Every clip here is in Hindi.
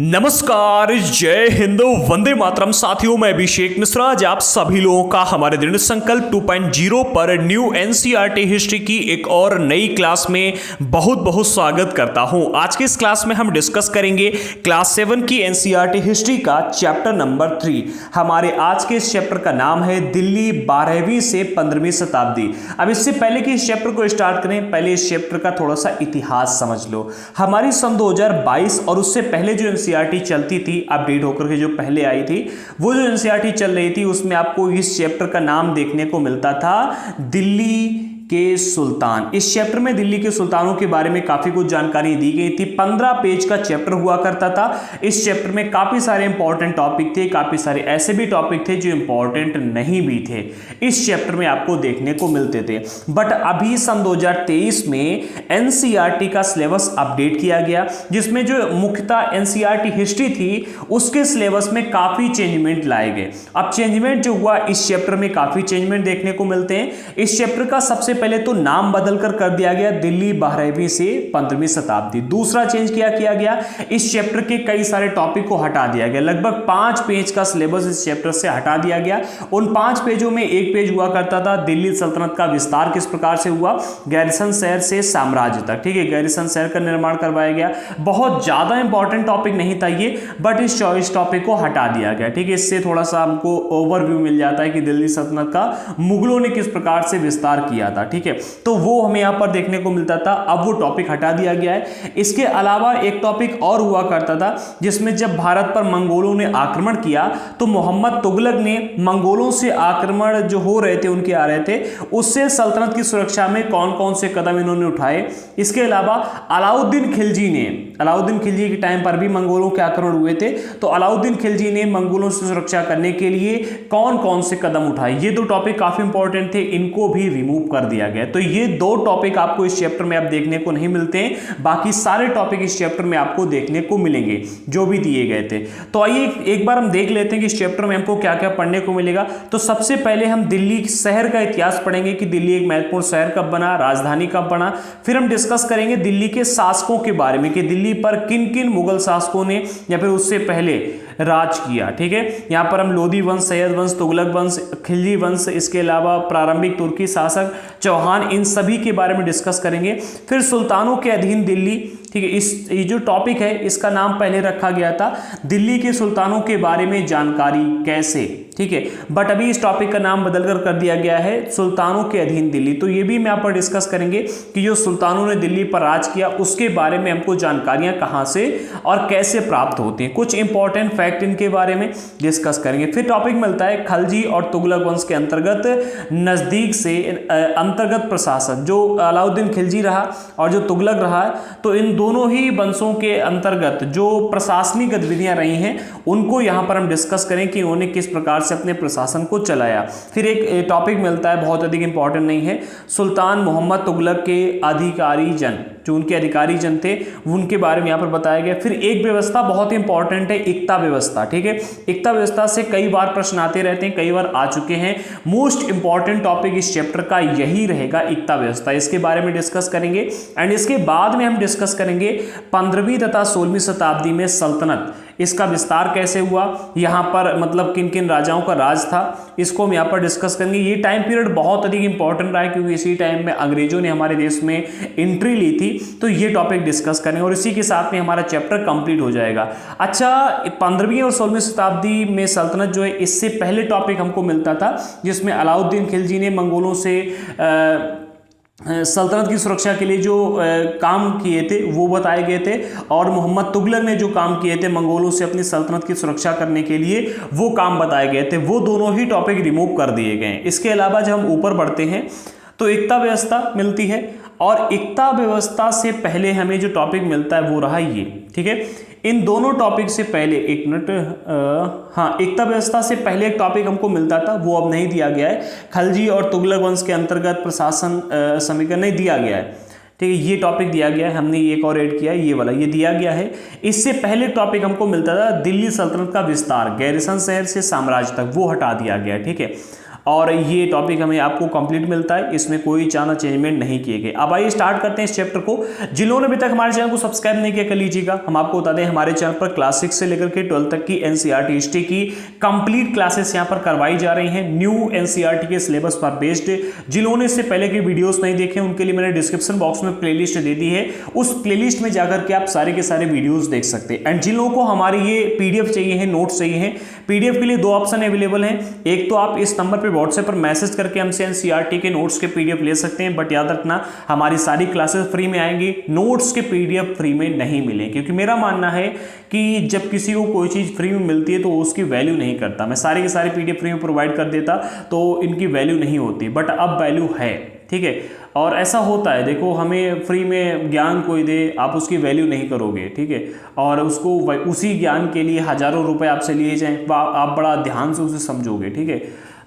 नमस्कार, जय हिंद, वंदे मातरम। साथियों, मैं अभिषेक मिश्रा आज आप सभी लोगों का हमारे दृढ़ संकल्प 2.0 पर न्यू एनसीईआरटी हिस्ट्री की एक और नई क्लास में बहुत बहुत स्वागत करता हूं। आज के इस क्लास में हम डिस्कस करेंगे क्लास 7 की एनसीईआरटी हिस्ट्री का चैप्टर नंबर 3। हमारे आज के इस चैप्टर का नाम है दिल्ली 12वीं से 15वीं शताब्दी। अब इससे पहले कि इस चैप्टर को स्टार्ट करें, पहले इस चैप्टर का थोड़ा सा इतिहास समझ लो। हमारी सन 2022 और उससे पहले जो एनसीईआरटी चलती थी, अपडेट होकर के जो पहले आई थी, वो जो एनसीईआरटी चल रही थी उसमें आपको इस चैप्टर का नाम देखने को मिलता था दिल्ली के सुल्तान। इस चैप्टर में दिल्ली के सुल्तानों के बारे में काफी कुछ जानकारी दी गई थी। 15 पेज का चैप्टर हुआ करता था। इस चैप्टर में काफी सारे इंपॉर्टेंट टॉपिक थे, काफी सारे ऐसे भी टॉपिक थे जो इंपॉर्टेंट नहीं भी थे, इस चैप्टर में आपको देखने को मिलते थे। बट अभी सन 2023 में एनसीईआरटी का सिलेबस अपडेट किया गया, जिसमें जो मुख्यतः एनसीईआरटी हिस्ट्री थी उसके सिलेबस में काफी चेंजमेंट लाए गए। अब चेंजमेंट जो हुआ, इस चैप्टर में काफी चेंजमेंट देखने को मिलते हैं। इस चैप्टर का सबसे पहले तो नाम बदलकर कर दिया गया दिल्ली 12वीं से 15वीं शताब्दी। दूसरा चेंज क्या किया गया, इस चैप्टर के कई सारे टॉपिक को हटा दिया गया। लगभग 5 पेज का सिलेबस इस चैप्टर से हटा दिया गया। उन 5 पेजों में एक पेज हुआ करता था दिल्ली सल्तनत का विस्तार किस प्रकार से हुआ, गैरिसन शहर से साम्राज्य तक। ठीक है, गैरिसन शहर का निर्माण करवाया गया। बहुत ज्यादा इंपॉर्टेंट टॉपिक नहीं था ये, बट इस टॉपिक को हटा दिया गया। ठीक है, इससे थोड़ा सा हमको ओवरव्यू मिल जाता है कि दिल्ली सल्तनत का मुगलों ने किस प्रकार से विस्तार किया था। ठीक है, तो वो हमें यहां पर देखने को मिलता था। अब वो टॉपिक हटा दिया गया है। इसके अलावा एक टॉपिक और हुआ करता था, जिसमें जब भारत पर मंगोलों ने आक्रमण किया तो मोहम्मद तुगलक ने मंगोलों से आक्रमण जो हो रहे थे, उनके आ रहे थे, उससे सल्तनत की सुरक्षा में कौन कौन से कदम इन्होंने उठाए। इसके अलावा अलाउद्दीन खिलजी के टाइम पर भी मंगोलों के आक्रमण हुए थे, तो अलाउद्दीन खिलजी ने मंगोलों से सुरक्षा करने के लिए कौन कौन से कदम उठाए। ये दो टॉपिक काफी इंपॉर्टेंट थे, इनको भी रिमूव कर दिया गया। तो ये दो टॉपिक आपको इस चैप्टर में अब देखने को नहीं मिलते हैं। बाकी सारे टॉपिक इस चैप्टर में आपको देखने को मिलेंगे जो भी दिए गए थे। तो आइए एक बार हम देख लेते हैं कि इस चैप्टर में हमको क्या क्या पढ़ने को मिलेगा। तो सबसे पहले हम दिल्ली शहर का इतिहास पढ़ेंगे कि दिल्ली एक महत्वपूर्ण शहर कब बना, राजधानी कब बना। फिर हम डिस्कस करेंगे दिल्ली के शासकों के बारे में कि दिल्ली पर किन किन मुगल शासकों ने या फिर उससे पहले राज किया। ठीक है, यहां पर हम लोधी वंश, सैयद वंश, तुगलक वंश, खिलजी वंश, इसके अलावा प्रारंभिक तुर्की शासक, चौहान, इन सभी के बारे में डिस्कस करेंगे। फिर सुल्तानों के अधीन दिल्ली। ठीक है, ये जो टॉपिक है इसका नाम पहले रखा गया था दिल्ली के सुल्तानों के बारे में जानकारी कैसे। ठीक है, बट अभी इस टॉपिक का नाम बदलकर कर दिया गया है सुल्तानों के अधीन दिल्ली। तो ये भी हम यहाँ पर डिस्कस करेंगे कि जो सुल्तानों ने दिल्ली पर राज किया उसके बारे में हमको जानकारियां कहां से और कैसे प्राप्त होती हैं, कुछ इंपॉर्टेंट फैक्ट इनके बारे में डिस्कस करेंगे। फिर टॉपिक मिलता है खलजी और तुगलक वंश के अंतर्गत नजदीक से अंतर्गत प्रशासन, जो अलाउद्दीन खिलजी रहा और जो तुगलक रहा, तो इन दोनों ही वंशों के अंतर्गत जो प्रशासनिक गतिविधियां रही हैं उनको यहां पर हम डिस्कस करें कि उन्होंने किस प्रकार से अपने प्रशासन को चलाया। फिर एक टॉपिक मिलता है, बहुत अधिक इंपॉर्टेंट नहीं है, सुल्तान मोहम्मद तुगलक के अधिकारी जन, जो उनके अधिकारी जन थे उनके बारे में यहां पर बताया गया। फिर एक व्यवस्था बहुत इंपॉर्टेंट है, इक्ता व्यवस्था। ठीक है, इक्ता व्यवस्था से कई बार प्रश्न आते रहते हैं, कई बार आ चुके हैं। मोस्ट इंपॉर्टेंट टॉपिक इस चैप्टर का यही रहेगा, इक्ता व्यवस्था। इसके बारे में डिस्कस करेंगे। एंड इसके बाद में हम डिस्कस करेंगे 15वीं तथा 16वीं शताब्दी में सल्तनत, इसका विस्तार कैसे हुआ, यहां पर मतलब किन किन राजाओं का राज था, इसको हम यहां पर डिस्कस करेंगे। ये टाइम पीरियड बहुत अधिक इंपॉर्टेंट रहा है क्योंकि इसी टाइम में अंग्रेजों ने हमारे देश में एंट्री ली थी। तो ये टॉपिक डिस्कस करेंगे और इसी के साथ में हमारा चैप्टर कंप्लीट हो जाएगा। अच्छा, 15वीं और 16वीं शताब्दी में सल्तनत जो है, इससे पहले टॉपिक हमको मिलता था जिसमें अलाउद्दीन खिलजी ने मंगोलों से सल्तनत की सुरक्षा के लिए जो काम किए थे वो बताए गए थे, और मोहम्मद तुगलक ने जो काम किए थे मंगोलों से अपनी सल्तनत की सुरक्षा करने के लिए, वो काम बताए गए थे। वो दोनों ही टॉपिक रिमूव कर दिए गए। इसके अलावा जब हम ऊपर बढ़ते हैं तो एकता व्यवस्था मिलती है, और एकता व्यवस्था से पहले हमें जो टॉपिक मिलता है वो रहा ये। ठीक है, इन दोनों टॉपिक से पहले एक मिनट, हाँ, एकता व्यवस्था से पहले एक टॉपिक हमको मिलता था, वो अब नहीं दिया गया है। खलजी और तुगलक वंश के अंतर्गत प्रशासन समीकरण नहीं दिया गया है। ठीक है, ये टॉपिक दिया गया है, हमने एक और ऐड किया है, ये वाला ये दिया गया है। इससे पहले टॉपिक हमको मिलता था दिल्ली सल्तनत का विस्तार, गैरिसन शहर से साम्राज्य तक, वो हटा दिया गया है। ठीक है, और ये टॉपिक हमें आपको कंप्लीट मिलता है, इसमें कोई ज़्यादा चेंजमेंट नहीं किए गए। अब आइए स्टार्ट करते हैं इस चैप्टर को। जिन्होंने अभी तक हमारे चैनल को सब्सक्राइब नहीं किया कर लीजिएगा। हम आपको बता दें हमारे चैनल पर क्लास 6 से लेकर के 12 तक की एनसीईआरटी हिस्ट्री की कंप्लीट क्लासेस यहाँ पर करवाई जा रही हैं, न्यू एनसीईआरटी के सिलेबस पर बेस्ड। जिन्होंने इससे पहले के वीडियोस नहीं देखे उनके लिए मैंने डिस्क्रिप्शन बॉक्स में प्लेलिस्ट दे दी है, उस प्लेलिस्ट में जाकर के आप सारे के सारे वीडियोस देख सकते हैं। एंड जिन लोगों को हमारी ये पीडीएफ चाहिए है, नोट्स चाहिए हैं, पीडीएफ के लिए दो ऑप्शन अवेलेबल हैं। एक तो आप इस नंबर पे व्हाट्सएप पर मैसेज करके हमसे एनसीईआरटी के नोट्स के पीडीएफ ले सकते हैं, बट याद रखना हमारी सारी क्लासेस फ्री में आएंगी, नोट्स के पीडीएफ फ्री में नहीं मिलेंगे, क्योंकि मेरा मानना है कि जब किसी को कोई चीज़ फ्री में मिलती है तो उसकी वैल्यू नहीं करता। मैं सारे के सारे पीडीएफ फ्री में प्रोवाइड कर देता तो इनकी वैल्यू नहीं होती, बट अब वैल्यू है, ठीक है। और ऐसा होता है, देखो हमें फ्री में ज्ञान कोई दे, आप उसकी वैल्यू नहीं करोगे, ठीक है, और उसको उसी ज्ञान के लिए हजारों रुपए आपसे लिए जाएं, आप बड़ा ध्यान से उसे समझोगे, ठीक है।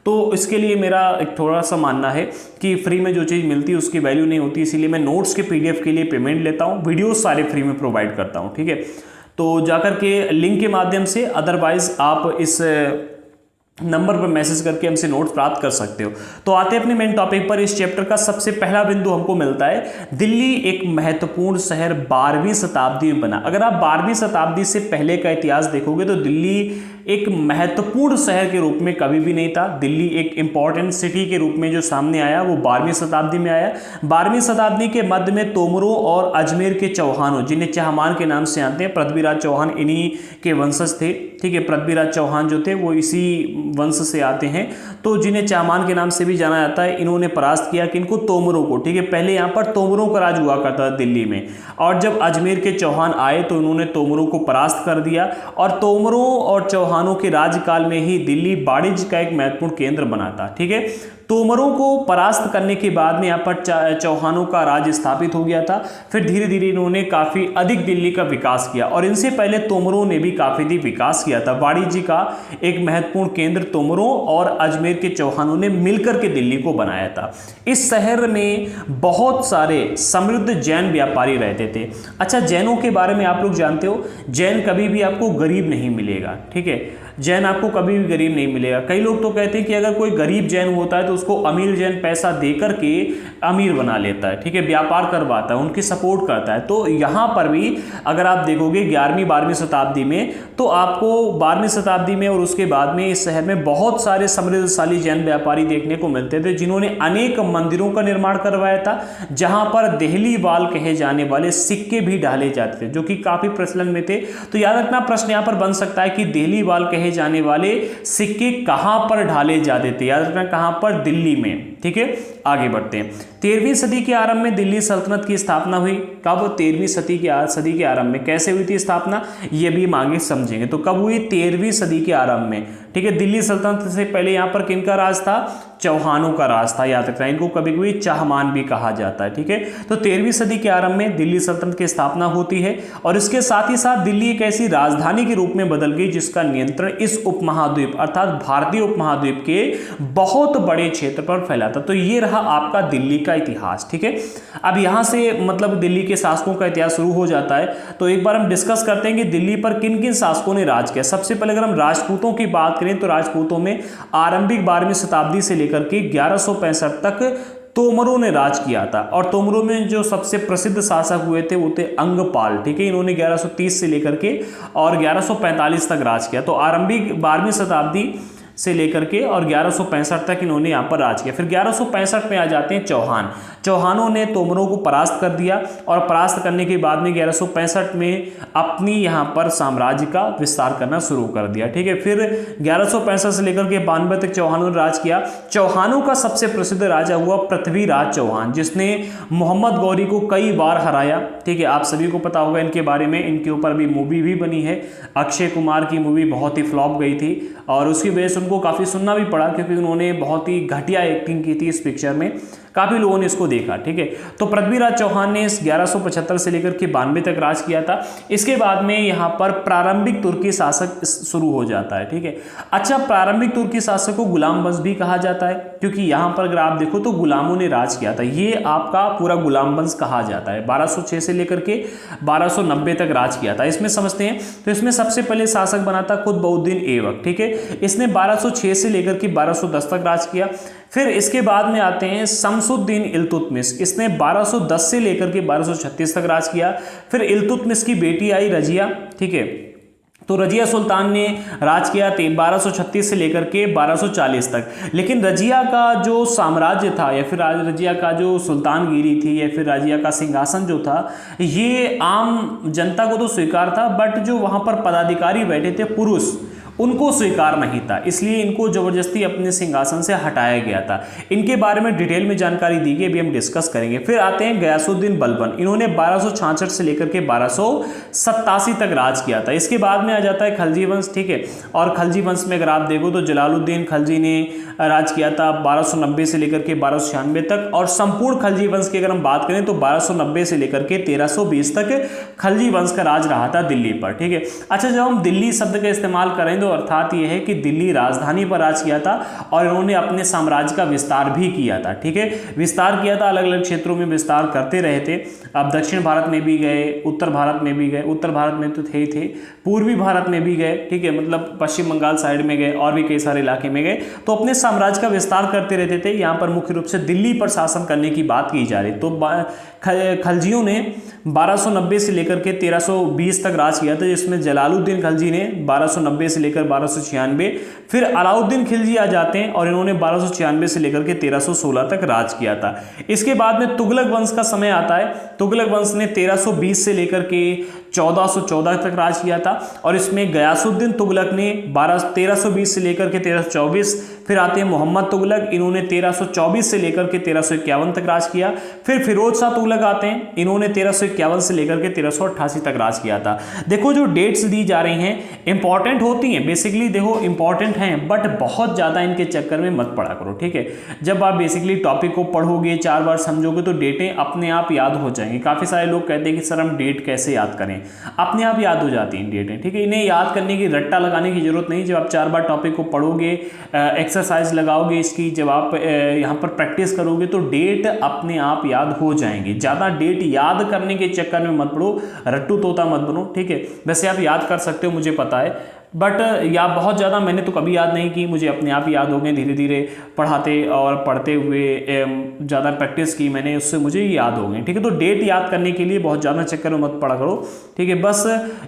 तो इसके लिए मेरा एक थोड़ा सा मानना है कि फ्री में जो चीज़ मिलती है उसकी वैल्यू नहीं होती, इसीलिए मैं नोट्स के पीडीएफ के लिए पेमेंट लेता हूँ, वीडियोस सारे फ्री में प्रोवाइड करता हूँ, ठीक है। तो जाकर के लिंक के माध्यम से, अदरवाइज आप इस नंबर पर मैसेज करके हमसे नोट्स प्राप्त कर सकते हो। तो आते हैं अपने मेन टॉपिक पर। इस चैप्टर का सबसे पहला बिंदु हमको मिलता है, दिल्ली एक महत्वपूर्ण शहर 12वीं शताब्दी में बना। अगर आप 12वीं शताब्दी से पहले का इतिहास देखोगे तो दिल्ली एक महत्वपूर्ण शहर के रूप में कभी भी नहीं था। दिल्ली एक इंपॉर्टेंट सिटी के रूप में जो सामने आया वो 12वीं शताब्दी में आया। 12वीं शताब्दी के मध्य में तोमरों और अजमेर के चौहानों, जिन्हें चहमान के नाम से जानते हैं, पृथ्वीराज चौहान इन्हीं के वंशज थे, ठीक है। पृथ्वीराज चौहान जो थे वो इसी वंश से आते हैं, तो जिन्हें चहमान के नाम से भी जाना जाता है, इन्होंने परास्त किया कि इनको तोमरों को, ठीक है। पहले यहाँ पर तोमरों का राज हुआ करता था दिल्ली में, और जब अजमेर के चौहान आए तो इन्होंने तोमरों को परास्त कर दिया, और तोमरों और चौहानों के राज्यकाल में ही दिल्ली वाणिज्य का एक महत्वपूर्ण केंद्र बना था, ठीक है। तोमरों को परास्त करने के बाद में यहाँ पर चौहानों का राज स्थापित हो गया था। फिर धीरे धीरे इन्होंने काफ़ी अधिक दिल्ली का विकास किया, और इनसे पहले तोमरों ने भी काफ़ी अधिक विकास किया था। वाणिज्य का एक महत्वपूर्ण केंद्र तोमरों और अजमेर के चौहानों ने मिलकर के दिल्ली को बनाया था। इस शहर में बहुत सारे समृद्ध जैन व्यापारी रहते थे। अच्छा, जैनों के बारे में आप लोग जानते हो, जैन कभी भी आपको गरीब नहीं मिलेगा, ठीक है। जैन आपको कभी भी गरीब नहीं मिलेगा। कई लोग तो कहते हैं कि अगर कोई गरीब जैन होता है तो उसको अमीर जैन पैसा देकर के अमीर बना लेता है, ठीक है, व्यापार करवाता है, उनकी सपोर्ट करता है। तो यहाँ पर भी अगर आप देखोगे 11वीं 12वीं शताब्दी में, तो आपको 12वीं शताब्दी में और उसके बाद में इस शहर में बहुत सारे समृद्धशाली जैन व्यापारी देखने को मिलते थे, जिन्होंने अनेक मंदिरों का निर्माण करवाया था, जहाँ पर देहली वाल कहे जाने वाले सिक्के भी डाले जाते थे, जो कि काफ़ी प्रचलन में थे। तो याद रखना, प्रश्न यहाँ पर बन सकता है कि देहली वाल कहे जाने वाले सिक्के कहां पर ढाले जाते थे। याद रखना कहां पर, दिल्ली में, ठीक है। आगे बढ़ते हैं। 13वीं सदी के आरंभ में दिल्ली सल्तनत की स्थापना हुई। कब? 13वीं सदी के आरंभ में। कैसे हुई थी स्थापना, ये भी हम आगे समझेंगे। तो कब हुई? 13वीं सदी के आरंभ में, ठीक है। दिल्ली सल्तनत से पहले यहाँ पर किनका राज था? चौहानों का राज था। याद रखना, इनको कभी कभी चहमान भी कहा जाता है, ठीक है। तो 13वीं सदी के आरंभ में दिल्ली सल्तनत की स्थापना होती है, और इसके साथ ही साथ दिल्ली एक ऐसी राजधानी के रूप में बदल गई जिसका नियंत्रण इस उपमहाद्वीप अर्थात भारतीय उपमहाद्वीप के बहुत बड़े क्षेत्र पर फैला था। तो ये रहा आपका दिल्ली का इतिहास, ठीक है। अब यहाँ से मतलब दिल्ली के शासकों का इतिहास शुरू हो जाता है। तो एक बार हम डिस्कस करते हैं कि दिल्ली पर किन किन शासकों ने राज किया। सबसे पहले अगर हम राजपूतों की बात करें तो राजपूतों में आरंभिक 12वीं शताब्दी से लेकर के 1165 तक तोमरों ने राज किया था, और तोमरों में जो सबसे प्रसिद्ध शासक हुए थे वो थे अंगपाल, ठीक है। इन्होंने 1130 से लेकर के और 1145 तक राज किया। तो आरंभिक 12वीं शताब्दी से लेकर के और 1165 तक इन्होंने यहाँ पर राज किया। फिर 1165 में आ जाते हैं चौहान। चौहानों ने तोमरों को परास्त कर दिया, और परास्त करने के बाद में 1165 में अपनी यहाँ पर साम्राज्य का विस्तार करना शुरू कर दिया, ठीक है। फिर 1165 से लेकर के 92 तक चौहानों ने राज किया। चौहानों का सबसे प्रसिद्ध राजा हुआ पृथ्वीराज चौहान, जिसने मोहम्मद गौरी को कई बार हराया, ठीक है। आप सभी को पता होगा इनके बारे में, इनके ऊपर भी मूवी भी बनी है। अक्षय कुमार की मूवी बहुत ही फ्लॉप गई थी, और उसकी वजह से उनको काफ़ी सुनना भी पड़ा, क्योंकि उन्होंने बहुत ही घटिया एक्टिंग की थी इस पिक्चर में। काफी लोगों ने इसको देखा, ठीक है। तो पृथ्वीराज चौहान ने 1175 से लेकर के 92 तक राज किया था। इसके बाद में यहाँ पर प्रारंभिक तुर्की शासक शुरू हो जाता है, ठीक है। अच्छा, प्रारंभिक तुर्की शासक को गुलाम वंश भी कहा जाता है, क्योंकि यहाँ पर अगर आप देखो तो गुलामों ने राज किया था। ये आपका पूरा गुलाम वंश कहा जाता है। 1206 से लेकर के 1290 तक राज किया था। इसमें समझते हैं, तो इसमें सबसे पहले शासक बना था कुतुबउद्दीन ऐबक, ठीक है। इसने 1206 से लेकर के 1210 तक राज किया। फिर इसके बाद में आते हैं शमसुद्दीन इल्तुतमिश, इसने 1210 से लेकर के 1236 तक राज किया। फिर इल्तुतमिश की बेटी आई रजिया, ठीक है। तो रजिया सुल्तान ने राज किया 1236 से लेकर के 1240 तक। लेकिन रजिया का जो साम्राज्य था, या फिर रजिया का जो सुल्तानगिरी थी, या फिर रजिया का सिंहासन जो था, ये आम जनता को तो स्वीकार था, बट जो वहाँ पर पदाधिकारी बैठे थे पुरुष, उनको स्वीकार नहीं था। इसलिए इनको जबरदस्ती अपने सिंहासन से हटाया गया था। इनके बारे में डिटेल में जानकारी दी गई, अभी हम डिस्कस करेंगे। फिर आते हैं गयासुद्दीन बलबन, इन्होंने 1266 से लेकर के 1287 तक राज किया था। इसके बाद में आ जाता है खलजी वंश, ठीक है। और खलजी वंश में अगर आप देखो तो जलालुद्दीन खलजी ने राज किया था 1290 से लेकर के 1296 तक। और संपूर्ण खलजी वंश की अगर हम बात करें तो 1290 से लेकर के 1320 तक खलजी वंश का राज रहा था दिल्ली पर, ठीक है। अच्छा, जब हम दिल्ली शब्द का इस्तेमाल करें तो अर्थात यह है कि दिल्ली राजधानी पर राज किया था, और इन्होंने अपने साम्राज्य का विस्तार भी किया था, ठीक है। विस्तार किया था, अलग अलग क्षेत्रों में विस्तार करते रहे थे। अब दक्षिण भारत में भी गए, उत्तर भारत में भी गए, उत्तर भारत में तो थे ही थे, पूर्वी भारत में भी गए, ठीक है, मतलब पश्चिम बंगाल साइड में गए, और भी कई सारे इलाके में गए। तो अपने साम्राज्य का विस्तार करते रहते थे। यहाँ पर मुख्य रूप से दिल्ली पर शासन करने की बात की जा रही। तो खलजियों ने 1290 से लेकर के 1320 तक राज किया था, जिसमें जलालुद्दीन खलजी ने 1290 से लेकर 1296, फिर अलाउद्दीन खिलजी आ जाते हैं और इन्होंने 1296 से लेकर के 1316 तक राज किया था। इसके बाद में तुगलक वंश का समय आता है। तुगलक वंश ने 1320 से लेकर के 1414 तक राज किया था, और इसमें गयासुद्दीन तुगलक ने 1320 से लेकर के 1324, फिर आते हैं मोहम्मद तुगलक, इन्होंने 1324 से लेकर के 1351 तक राज किया। फिर फिरोज शाह तुगलक आते हैं, इन्होंने 1351 से लेकर के 1388 तक राज किया था। देखो जो डेट्स दी जा रही हैं इंपॉर्टेंट होती हैं, बेसिकली देखो इंपॉर्टेंट हैं, बट बहुत ज़्यादा इनके चक्कर में मत पड़ा करो, ठीक है। जब आप बेसिकली टॉपिक को पढ़ोगे, 4 बार समझोगे, तो डेटें अपने आप याद हो जाएंगी। काफ़ी सारे लोग कहते हैं कि सर हम डेट कैसे याद करें, अपने आप याद हो जाती हैं डेटें, ठीक है। इन्हें याद करने की रट्टा लगाने की जरूरत नहीं। जब आप 4 बार टॉपिक को पढ़ोगे, एक्सरसाइज लगाओगे इसकी, जब आप यहाँ पर प्रैक्टिस करोगे, तो डेट अपने आप याद हो जाएंगी। ज़्यादा डेट याद करने के चक्कर में मत पड़ो, रट्टू तोता मत बनो, ठीक है। वैसे आप याद कर सकते हो, मुझे पता है, बट या बहुत ज़्यादा मैंने तो कभी याद नहीं की, मुझे अपने आप याद हो गए। धीरे धीरे पढ़ाते और पढ़ते हुए ज़्यादा प्रैक्टिस की मैंने, उससे मुझे याद हो गए, ठीक है। तो डेट याद करने के लिए बहुत ज़्यादा चक्कर में मत पड़ा करो, ठीक है। बस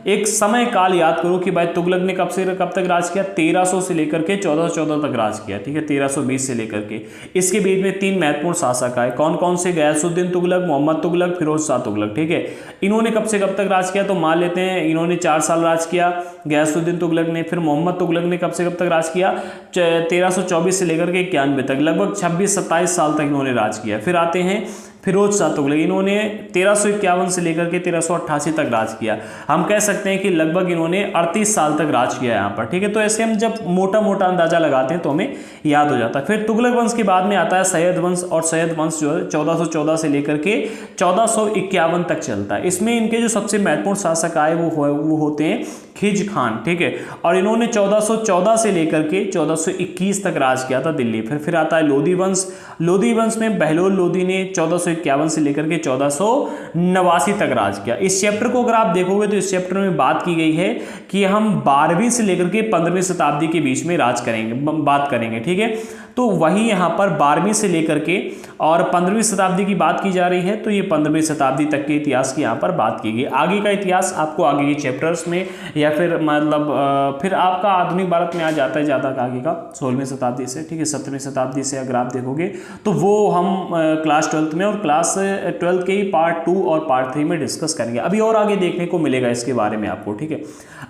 एक समय काल याद करो कि भाई तुगलक ने कब से कब तक राज किया, 1300 से लेकर के 1414 तक राज किया, ठीक है, 1320 से लेकर के। इसके बीच में 3 महत्वपूर्ण शासक आए, कौन कौन से? गयासुद्दीन तुगलक, मोहम्मद तुगलक, फिरोज शाह तुगलक, ठीक है। इन्होंने कब से कब तक राज किया, तो मान लेते हैं इन्होंने 4 साल राज किया गयासुद्दीन तुगलक ने। फिर मोहम्मद तुगलक ने कब से कब तक राज किया, 1324 से लेकर के 91 तक, लगभग 26-27 साल तक इन्होंने राज किया। फिर आते हैं फिरोज शाह तुगलक, इन्होंने 1351 से लेकर के 1388 तक राज किया। हम कह सकते हैं कि लगभग इन्होंने 38 साल तक राज किया यहाँ पर, ठीक है। तो ऐसे हम जब मोटा मोटा अंदाजा लगाते हैं तो हमें याद हो जाता है। फिर तुगलक वंश के बाद में आता है सैयद वंश, और सैयद वंश जो है 1414 से लेकर के 1451 तक चलता है। इसमें इनके जो सबसे महत्वपूर्ण शासक आए वो होते हैं खिज खान, ठीक है। और इन्होंने 1414 से लेकर के 1421 तक राज किया था दिल्ली। फिर आता है लोधी वंश। लोधी वंश में बहलोल लोधी ने 1451 से लेकर के 1489 तक राज किया। इस चैप्टर को अगर आप देखोगे तो इस चैप्टर में बात की गई है कि हम 12वीं से लेकर के 15वीं शताब्दी के बीच में राज करेंगे, बात करेंगे, ठीक है। तो वही यहाँ पर 12वीं से लेकर के और 15वीं शताब्दी की बात की जा रही है। तो ये 15वीं शताब्दी तक के इतिहास की यहाँ पर बात की गई। आगे का इतिहास आपको आगे के चैप्टर्स में, या फिर मतलब फिर आपका आधुनिक भारत में आ जाता है ज़्यादा आगे का 16वीं शताब्दी से, ठीक है। 17वीं शताब्दी से अगर आप देखोगे तो वो हम क्लास 12th में और क्लास 12th के ही पार्ट 2 और पार्ट 3 में डिस्कस करेंगे। अभी और आगे देखने को मिलेगा इसके बारे में आपको, ठीक है।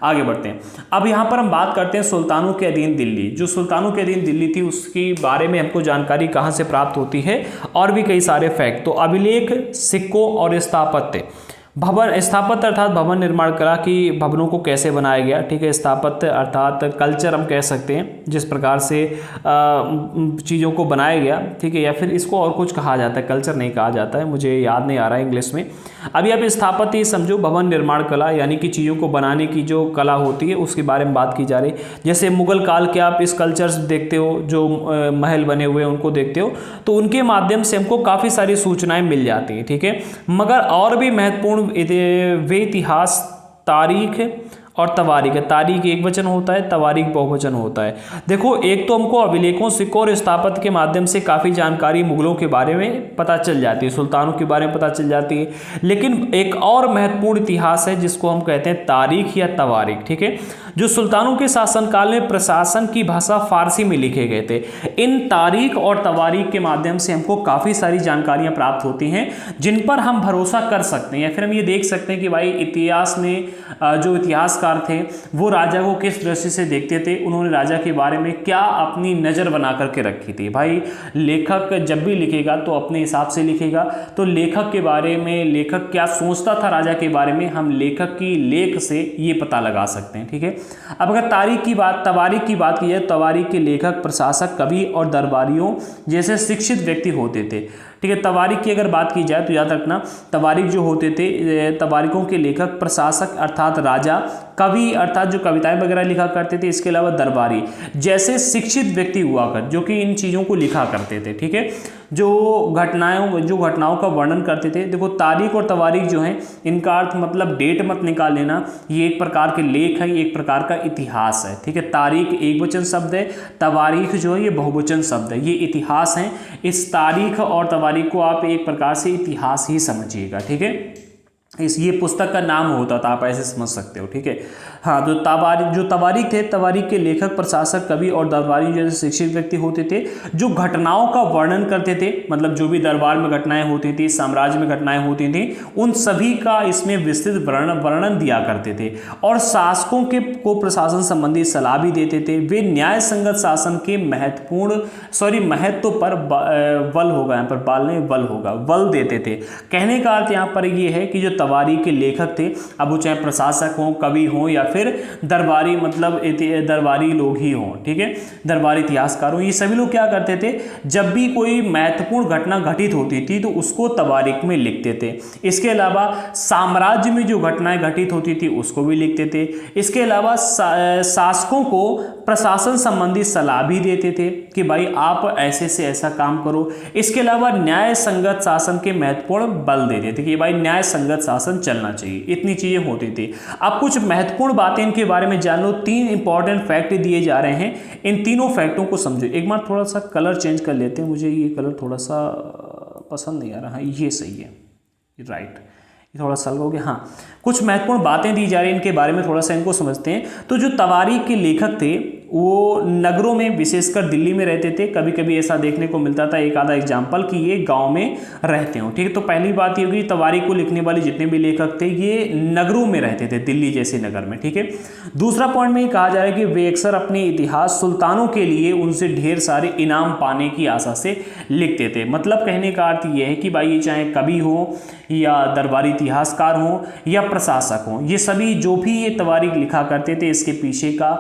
आगे बढ़ते हैं। अब यहाँ पर हम बात करते हैं सुल्तानों के अधीन दिल्ली। जो सुल्तानों के अधीन दिल्ली थी उसकी बारे में हमको जानकारी कहाँ से प्राप्त होती है, और भी कई सारे फैक्ट। तो अभिलेख, सिक्कों और स्थापत्य, भवन स्थापत्य अर्थात भवन निर्माण कला की भवनों को कैसे बनाया गया, ठीक है। स्थापत्य अर्थात कल्चर हम कह सकते हैं, जिस प्रकार से चीज़ों को बनाया गया, ठीक है, या फिर इसको और कुछ कहा जाता है, कल्चर नहीं कहा जाता है, मुझे याद नहीं आ रहा है इंग्लिश में। अभी आप स्थापत्य समझो, भवन निर्माण कला यानी कि चीज़ों को बनाने की जो कला होती है उसके बारे में बात की जा रही है। जैसे मुगल काल के आप स्कल्पचर्स देखते हो, जो महल बने हुए हैं उनको देखते हो, तो उनके माध्यम से हमको काफ़ी सारी सूचनाएं मिल जाती हैं, ठीक है। मगर और भी महत्वपूर्ण वे इतिहास, तारीख और तवारीख है। तारीख एक वचन होता है, तवारीख बहुवचन होता है। देखो, एक तो हमको अभिलेखों, सिक्कों और स्थापत्य के माध्यम से काफ़ी जानकारी मुगलों के बारे में पता चल जाती है, सुल्तानों के बारे में पता चल जाती है, लेकिन एक और महत्वपूर्ण इतिहास है जिसको हम कहते हैं तारीख या तवारीख, ठीक है। जो सुल्तानों के शासनकाल में प्रशासन की भाषा फारसी में लिखे गए थे। इन तारीख और तवारीख के माध्यम से हमको काफ़ी सारी जानकारियाँ प्राप्त होती हैं जिन पर हम भरोसा कर सकते हैं, या फिर हम ये देख सकते हैं कि भाई इतिहास में जो इतिहासकार थे वो राजा को किस दृष्टि से देखते थे, उन्होंने राजा के बारे में क्या अपनी नज़र बना करके रखी थी। भाई लेखक जब भी लिखेगा तो अपने हिसाब से लिखेगा, तो लेखक के बारे में, लेखक क्या सोचता था राजा के बारे में, हम लेखक की लेख से ये पता लगा सकते हैं, ठीक है। अब अगर तवारीख की बात की जाए, तवारीख के लेखक प्रशासक, कवि और दरबारियों जैसे शिक्षित व्यक्ति होते थे, ठीक है। तवारीख की अगर बात की जाए तो याद रखना, तवारीख जो होते थे, तवारीखों के लेखक प्रशासक अर्थात राजा, कवि अर्थात जो कविताएं वगैरह लिखा करते थे, इसके अलावा दरबारी जैसे शिक्षित व्यक्ति हुआ कर जो कि इन चीज़ों को लिखा करते थे, ठीक है, जो घटनाओं का वर्णन करते थे। देखो, तारीख और तवारीख जो है, इनका अर्थ मतलब डेट मत निकाल लेना, ये एक प्रकार के लेख है, एक प्रकार का इतिहास है, ठीक है। तारीख एक वचन शब्द है, तवारीख जो है ये बहुवचन शब्द है, ये इतिहास है। इस तारीख और तवारीख को आप एक प्रकार से इतिहास ही समझिएगा, ठीक है। ये पुस्तक का नाम होता था, आप ऐसे समझ सकते हो, ठीक है। हाँ, तो तवारीख थे, तवारीख के लेखक प्रशासक, कवि और दरबारी जैसे शिक्षित व्यक्ति होते थे, जो घटनाओं का वर्णन करते थे, मतलब जो भी दरबार में घटनाएं होती थी, साम्राज्य में घटनाएं होती थी, उन सभी का इसमें विस्तृत वर्णन दिया करते थे, और शासकों को प्रशासन संबंधी सलाह भी देते थे। वे न्याय संगत शासन के महत्व पर बल होगा, यहाँ पर बाल नहीं बल होगा, बल देते थे। कहने का अर्थ यहाँ पर ये है कि जो तवारीख के लेखक थे, अब वो चाहे प्रशासक हों, कवि हों, या फिर दरबारी, मतलब दरबारी लोग ही हों, ठीक है, दरबारी इतिहासकार हों, ये सभी लोग क्या करते थे, जब भी कोई महत्वपूर्ण घटना घटित होती थी तो उसको तवारीख में लिखते थे। इसके अलावा साम्राज्य में जो घटनाएं घटित होती थी उसको भी लिखते थे। इसके अलावा शासकों को प्रशासन संबंधी सलाह भी देते थे कि भाई आप ऐसे से ऐसा काम करो। इसके अलावा न्याय संगत शासन के महत्वपूर्ण बल देते थे कि भाई न्याय संगत शासन चलना चाहिए, इतनी चीजें होती थी। अब कुछ महत्वपूर्ण बातें इनके बारे में जान लो। 3 इंपॉर्टेंट फैक्ट दिए जा रहे हैं, इन तीनों फैक्टों को समझो। एक बार थोड़ा सा कलर चेंज कर लेते हैं, मुझे ये कलर थोड़ा सा पसंद नहीं आ रहा। हाँ, ये सही है, राइट, ये थोड़ा सा हो गया। हाँ, कुछ महत्वपूर्ण बातें दी जा रही हैं, इनके बारे में थोड़ा सा इनको समझते हैं। तो जो तवारीख के लेखक थे वो नगरों में, विशेषकर दिल्ली में रहते थे। कभी कभी ऐसा देखने को मिलता था, एक आधा एग्जाम्पल, कि ये गांव में रहते हो, ठीक है। तो पहली बात ये होगी, तवारीख को लिखने वाले जितने भी लेखक थे ये नगरों में रहते थे, दिल्ली जैसे नगर में, ठीक है। दूसरा पॉइंट में ये कहा जा रहा है कि वे अक्सर अपने इतिहास सुल्तानों के लिए उनसे ढेर सारे इनाम पाने की आशा से लिखते थे। मतलब कहने का अर्थ ये है कि भाई ये चाहे कवि हो या दरबारी इतिहासकार हो या प्रशासक हो, ये सभी जो भी ये तवारीख लिखा करते थे, इसके पीछे का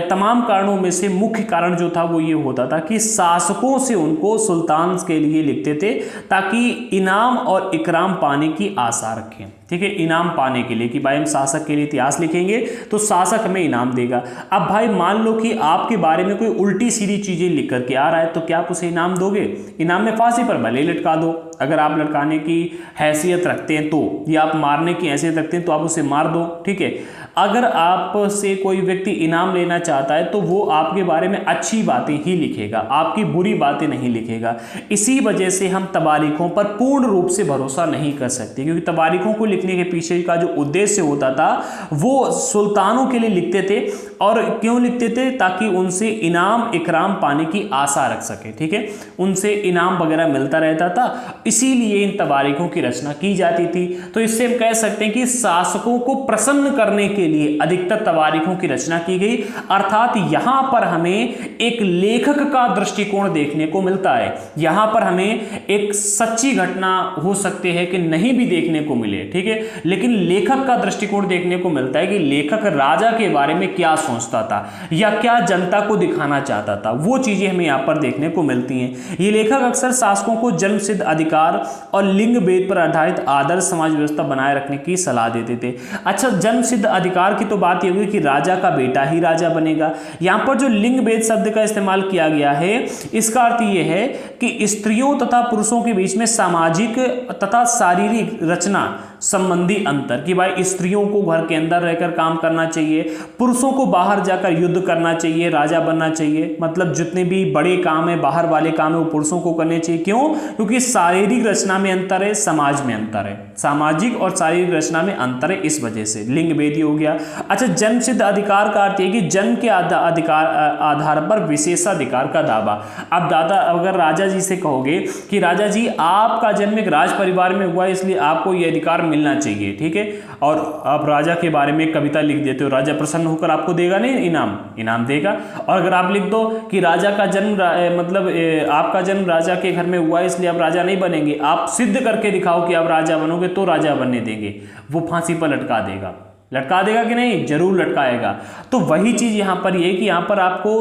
तमाम कारणों में से मुख्य कारण जो था वो ये होता था कि शासकों से उनको सुल्तान के लिए लिखते थे ताकि इनाम और इकराम पाने की आशा रखें, ठीक है, इनाम पाने के लिए कि भाई हम शासक के लिए इतिहास लिखेंगे तो शासक हमें इनाम देगा। अब भाई मान लो कि आपके बारे में कोई उल्टी सीधी चीजें लिख करके आ रहा है, तो क्या आप उसे इनाम दोगे? इनाम में फांसी पर भले लटका दो, अगर आप लटकाने की हैसियत रखते हैं तो, या आप मारने की हैसियत रखते हैं तो आप उसे मार दो, ठीक है। अगर आपसे कोई व्यक्ति इनाम लेना चाहता है तो वो आपके बारे में अच्छी बातें ही लिखेगा, आपकी बुरी बातें नहीं लिखेगा। इसी वजह से हम तवारीखों पर पूर्ण रूप से भरोसा नहीं कर सकते, क्योंकि तवारीखों को लिखने के पीछे का जो उद्देश्य होता था वो सुल्तानों के लिए लिखते थे। और क्यों लिखते थे? ताकि उनसे इनाम इकराम पाने की आशा रख सके, ठीक है, उनसे इनाम वगैरह मिलता रहता था। इसीलिए इन तवारीखों की रचना की जाती थी। तो इससे हम कह सकते हैं कि शासकों को प्रसन्न करने के लिए अधिकतर तवारीखों की रचना की गई, अर्थात यहां पर हमें एक लेखक का दृष्टिकोण देखने को मिलता है। यहां पर हमें एक सच्ची घटना हो सकती है कि नहीं भी देखने को मिले, ठीक है, लेकिन लेखक का दृष्टिकोण देखने को मिलता है कि लेखक राजा के बारे में क्या सोचता था या क्या जनता को दिखाना चाहता था, वो चीजें हमें यहां पर देखने को मिलती हैं। ये लेखक अक्सर शासकों को जन्मसिद्ध अधिकार और लिंग भेद पर आधारित आदर्श समाज व्यवस्था बनाए रखने की सलाह देते थे। अच्छा, जन्मसिद्ध अधिकार की तो बात ये हुई कि राजा का बेटा ही राजा बनेगा। यहां पर जो लिंग भेद शब्द का इस्तेमाल किया गया है, इसका अर्थ यह है कि स्त्रियों तथा पुरुषों के बीच में सामाजिक तथा शारीरिक रचना संबंधी अंतर, कि भाई स्त्रियों को घर के अंदर रहकर काम करना चाहिए, पुरुषों को बाहर जाकर युद्ध करना चाहिए, राजा बनना चाहिए। मतलब जितने भी बड़े काम है, बाहर वाले काम है, वो पुरुषों को करने चाहिए। क्यों? क्योंकि शारीरिक रचना में अंतर है, समाज में अंतर है, सामाजिक और शारीरिक रचना में अंतर है, इस वजह से लिंग भेद हो गया। अच्छा, जन्म सिद्ध अधिकार का अर्थ है कि जन्म के अधिकार आधार पर विशेषाधिकार का दावा। अब दादा, अगर राजा जी से कहोगे कि राजा जी आपका जन्म एक राज परिवार में हुआ, इसलिए आपको यह अधिकार मिलना चाहिए, ठीक है, और आप राजा के बारे में कविता लिख देते हो, राजा प्रसन्न होकर आपको देगा नहीं, इनाम देगा। और अगर आप लिख दो कि राजा का जन्म मतलब आपका जन्म राजा के घर में हुआ, इसलिए आप राजा नहीं बनेंगे, आप सिद्ध करके दिखाओ कि आप राजा बनोगे तो राजा बनने देंगे, वो फांसी पर लटका देगा कि नहीं? जरूर लटकाएगा। तो वही चीज यहां पर ये कि यहां पर आपको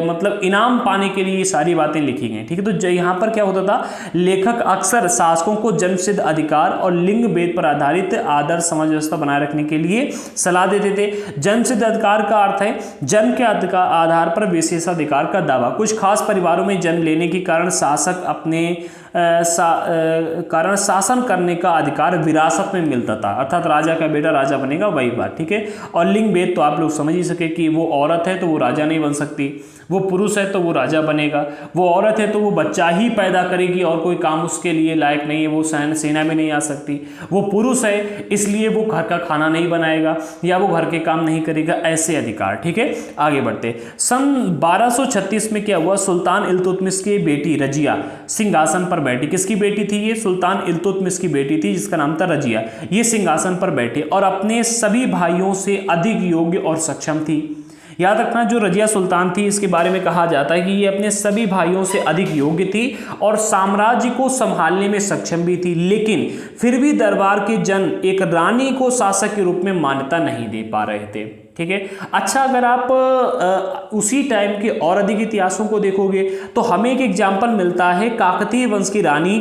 मतलब इनाम पाने के लिए ये सारी बातें लिखी गई, ठीक है। तो यहां पर क्या होता था, लेखक अक्सर शासकों को जन्मसिद्ध अधिकार और लिंग भेद पर आधारित आदर्श समाज व्यवस्था बनाए रखने के लिए सलाह देते थे। जन्मसिद्ध अधिकार का अर्थ है जन्म के आधार पर विशेषाधिकार का दावा। कुछ खास परिवारों में जन्म लेने के कारण शासक अपने कारण शासन करने का अधिकार विरासत में मिलता था, अर्थात राजा का बेटा राजा बनेगा, वही बात, ठीक है। और लिंग भेद तो आप लोग समझ ही सके कि वो औरत है तो वो राजा नहीं बन सकती, वो पुरुष है तो वो राजा बनेगा, वो औरत है तो वो बच्चा ही पैदा करेगी और कोई काम उसके लिए लायक नहीं है, वो सेना में नहीं आ सकती, वो पुरुष है इसलिए वो घर का खाना नहीं बनाएगा या वो घर के काम नहीं करेगा, ऐसे अधिकार, ठीक है। आगे बढ़ते, सन 1236 में क्या हुआ, सुल्तान इल्तुतमिश की बेटी रजिया सिंहासन पर बैठी। किसकी बेटी थी ये? सुल्तान इल्तुतमिश की बेटी थी, जिसका नाम था रजिया। ये सिंहासन पर बैठे और अपने सभी भाइयों से अधिक योग्य और सक्षम थी। याद रखना, जो रजिया सुल्तान थी, इसके बारे में कहा जाता है कि ये अपने सभी भाइयों से अधिक योग्य थी और साम्राज्य को संभालने में सक्षम भी थी, लेकिन फिर भी दरबार के जन एक रानी को शासक के रूप में मान्यता नहीं दे पा रहे थे, ठीक है। अच्छा, अगर आप उसी टाइम के और अधिक इतिहासों को देखोगे तो हमें एक एग्जाम्पल मिलता है काकतीय वंश की रानी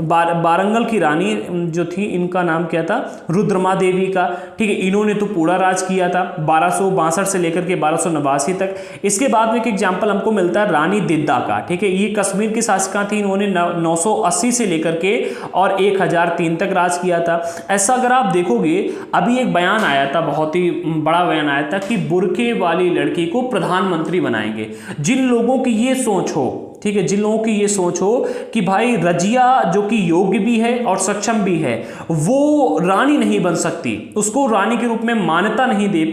बारंगल की रानी जो थी, इनका नाम क्या था? रुद्रमा देवी का, ठीक है। इन्होंने तो पूरा राज किया था 1262 से लेकर के 1289 तक। इसके बाद में एक एग्जाम्पल हमको मिलता है रानी दिद्दा का, ठीक है। ये कश्मीर की शासिका थी, इन्होंने 980 से लेकर के और 1003 तक राज किया था। ऐसा अगर आप देखोगे, अभी एक बयान आया था, बहुत ही बड़ा बयान आया था कि बुर्के वाली लड़की को प्रधानमंत्री बनाएंगे। जिन लोगों की ये सोच हो, ठीक है, जिन लोगों की ये सोच हो कि भाई रजिया जो कि योग्य भी है और सक्षम भी है, वो रानी नहीं बन सकती, उसको रानी के रूप में मान्यता नहीं दे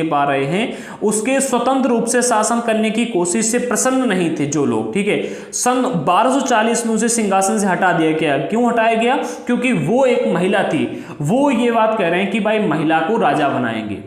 पा रहे हैं, उसके स्वतंत्र रूप से शासन करने की कोशिश से प्रसन्न नहीं थे जो लोग, ठीक है। सन 1240 में उसे सिंहासन से हटा दिया गया। क्यों हटाया गया? क्योंकि वो एक महिला थी। वो ये बात कह रहे हैं कि भाई महिला को राजा बनाएंगे।